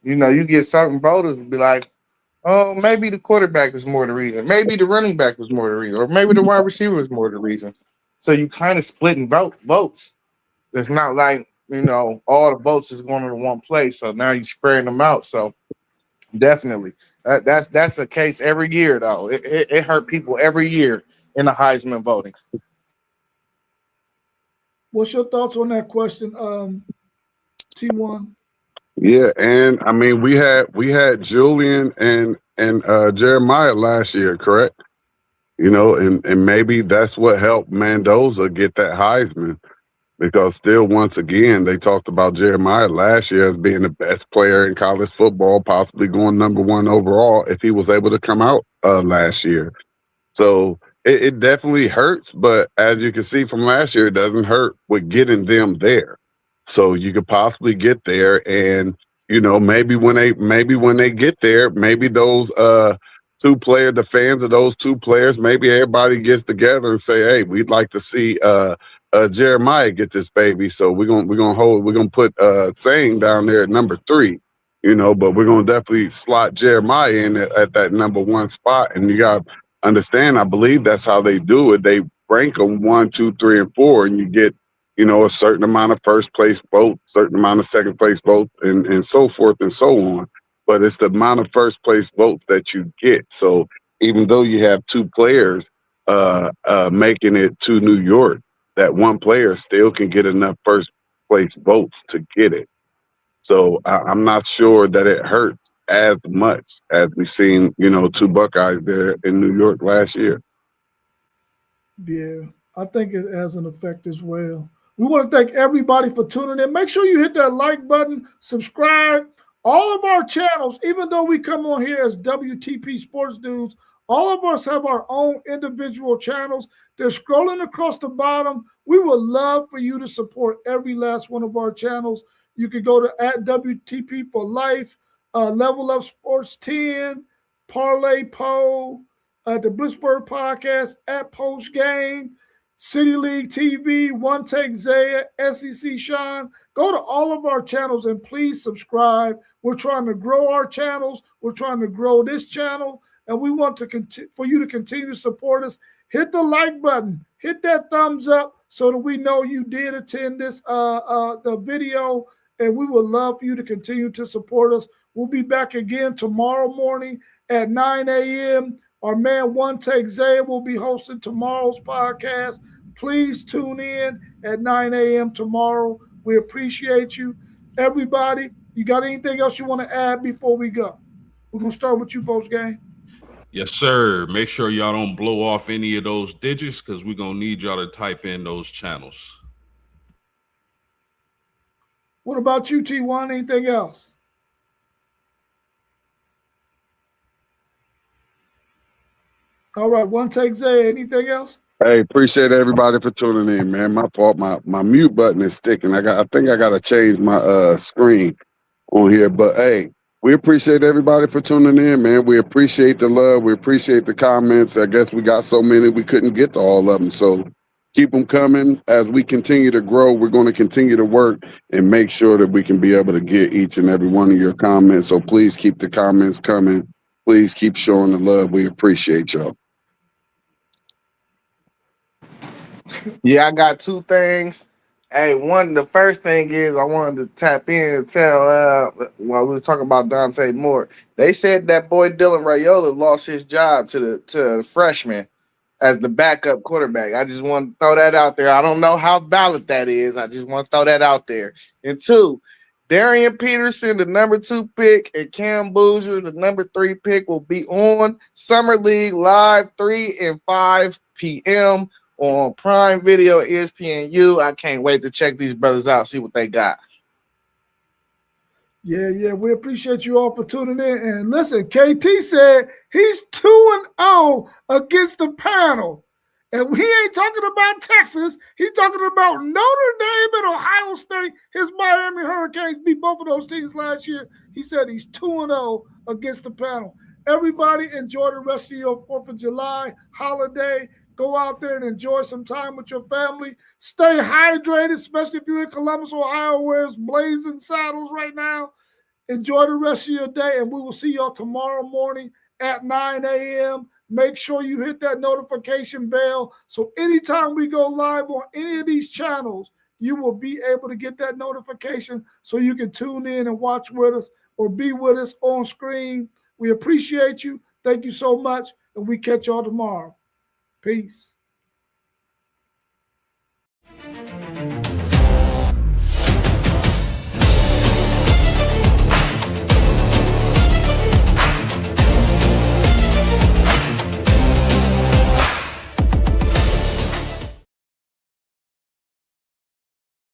you know, you get certain voters be like, oh, maybe the quarterback is more the reason, maybe the running back was more the reason, or maybe the wide receiver is more the reason. So you kind of splitting votes. It's not like, you know, all the votes is going to one place. So now you're spreading them out. So definitely, that's the case every year, though. It hurt people every year in the Heisman voting. What's your thoughts on that question, T1? Yeah, and I mean we had Julian and Jeremiah last year, correct? You know, and maybe that's what helped Mendoza get that Heisman. Because still, once again, they talked about Jeremiah last year as being the best player in college football, possibly going #1 overall if he was able to come out last year. So it definitely hurts, but as you can see from last year, it doesn't hurt with getting them there. So you could possibly get there, and you know maybe when they get there, maybe those 2 players, the fans of those 2 players, maybe everybody gets together and say, hey, we'd like to see Jeremiah get this baby. So we're gonna put Saying down there at #3. You know, but we're gonna definitely slot Jeremiah in at that #1 spot, and you got understand. I believe that's how they do it. They rank them 1, 2, 3, and 4, and you get, you know, a certain amount of first place votes, certain amount of second place votes, and so forth and so on. But it's the amount of first place votes that you get. So even though you have 2 players making it to New York, that one player still can get enough first place votes to get it. So I'm not sure that it hurts as much as we seen, you know, 2 Buckeyes there in New York last year. Yeah, I think it has an effect as well. We want to thank everybody for tuning in. Make sure you hit that like button, subscribe. All of our channels, even though we come on here as WTP Sports Dudes, all of us have our own individual channels. They're scrolling across the bottom. We would love for you to support every last one of our channels. You can go to at WTP for Life, Level Up Sports 10, Parlay Poe, the Blitzburg Podcast, at Post Game, City League TV, One Take Zaya, SEC Sean. Go to all of our channels and please subscribe. We're trying to grow our channels. We're trying to grow this channel, and we want to for you to continue to support us. Hit the like button, hit that thumbs up, so that we know you did attend this the video, and we would love for you to continue to support us. We'll be back again tomorrow morning at 9 a.m. Our man One Take Zay will be hosting tomorrow's podcast. Please tune in at 9 a.m. tomorrow. We appreciate you. Everybody, you got anything else you want to add before we go? We're going to start with you, post game. Yes, sir. Make sure y'all don't blow off any of those digits because we're going to need y'all to type in those channels. What about you, T1? Anything else? All right, One Take Zay. Anything else? Hey, appreciate everybody for tuning in, man. My fault. My mute button is sticking. I think I gotta change my screen on here. But hey, we appreciate everybody for tuning in, man. We appreciate the love. We appreciate the comments. I guess we got so many we couldn't get to all of them. So keep them coming. As we continue to grow, we're going to continue to work and make sure that we can be able to get each and every one of your comments. So please keep the comments coming. Please keep showing the love. We appreciate y'all. Yeah, I got 2 things. Hey, the first thing is I wanted to tap in and tell while we were talking about Dante Moore. They said that boy Dylan Raiola lost his job to the freshman as the backup quarterback. I just want to throw that out there. I don't know how valid that is. I just want to throw that out there. And two, Darian Peterson, the number 2 pick, and Cam Boozer, the number 3 pick, will be on Summer League Live 3 and 5 p.m. on Prime Video, ESPNU. I can't wait to check these brothers out, see what they got. Yeah, we appreciate you all for tuning in. And listen, KT said he's 2-0 against the panel. And he ain't talking about Texas. He's talking about Notre Dame and Ohio State. His Miami Hurricanes beat both of those teams last year. He said he's 2-0 against the panel. Everybody enjoy the rest of your 4th of July holiday. Go out there and enjoy some time with your family. Stay hydrated, especially if you're in Columbus, Ohio, where it's blazing saddles right now. Enjoy the rest of your day, and we will see y'all tomorrow morning at 9 a.m. Make sure you hit that notification bell so anytime we go live on any of these channels, you will be able to get that notification so you can tune in and watch with us or be with us on screen. We appreciate you. Thank you so much, and we catch y'all tomorrow. Peace.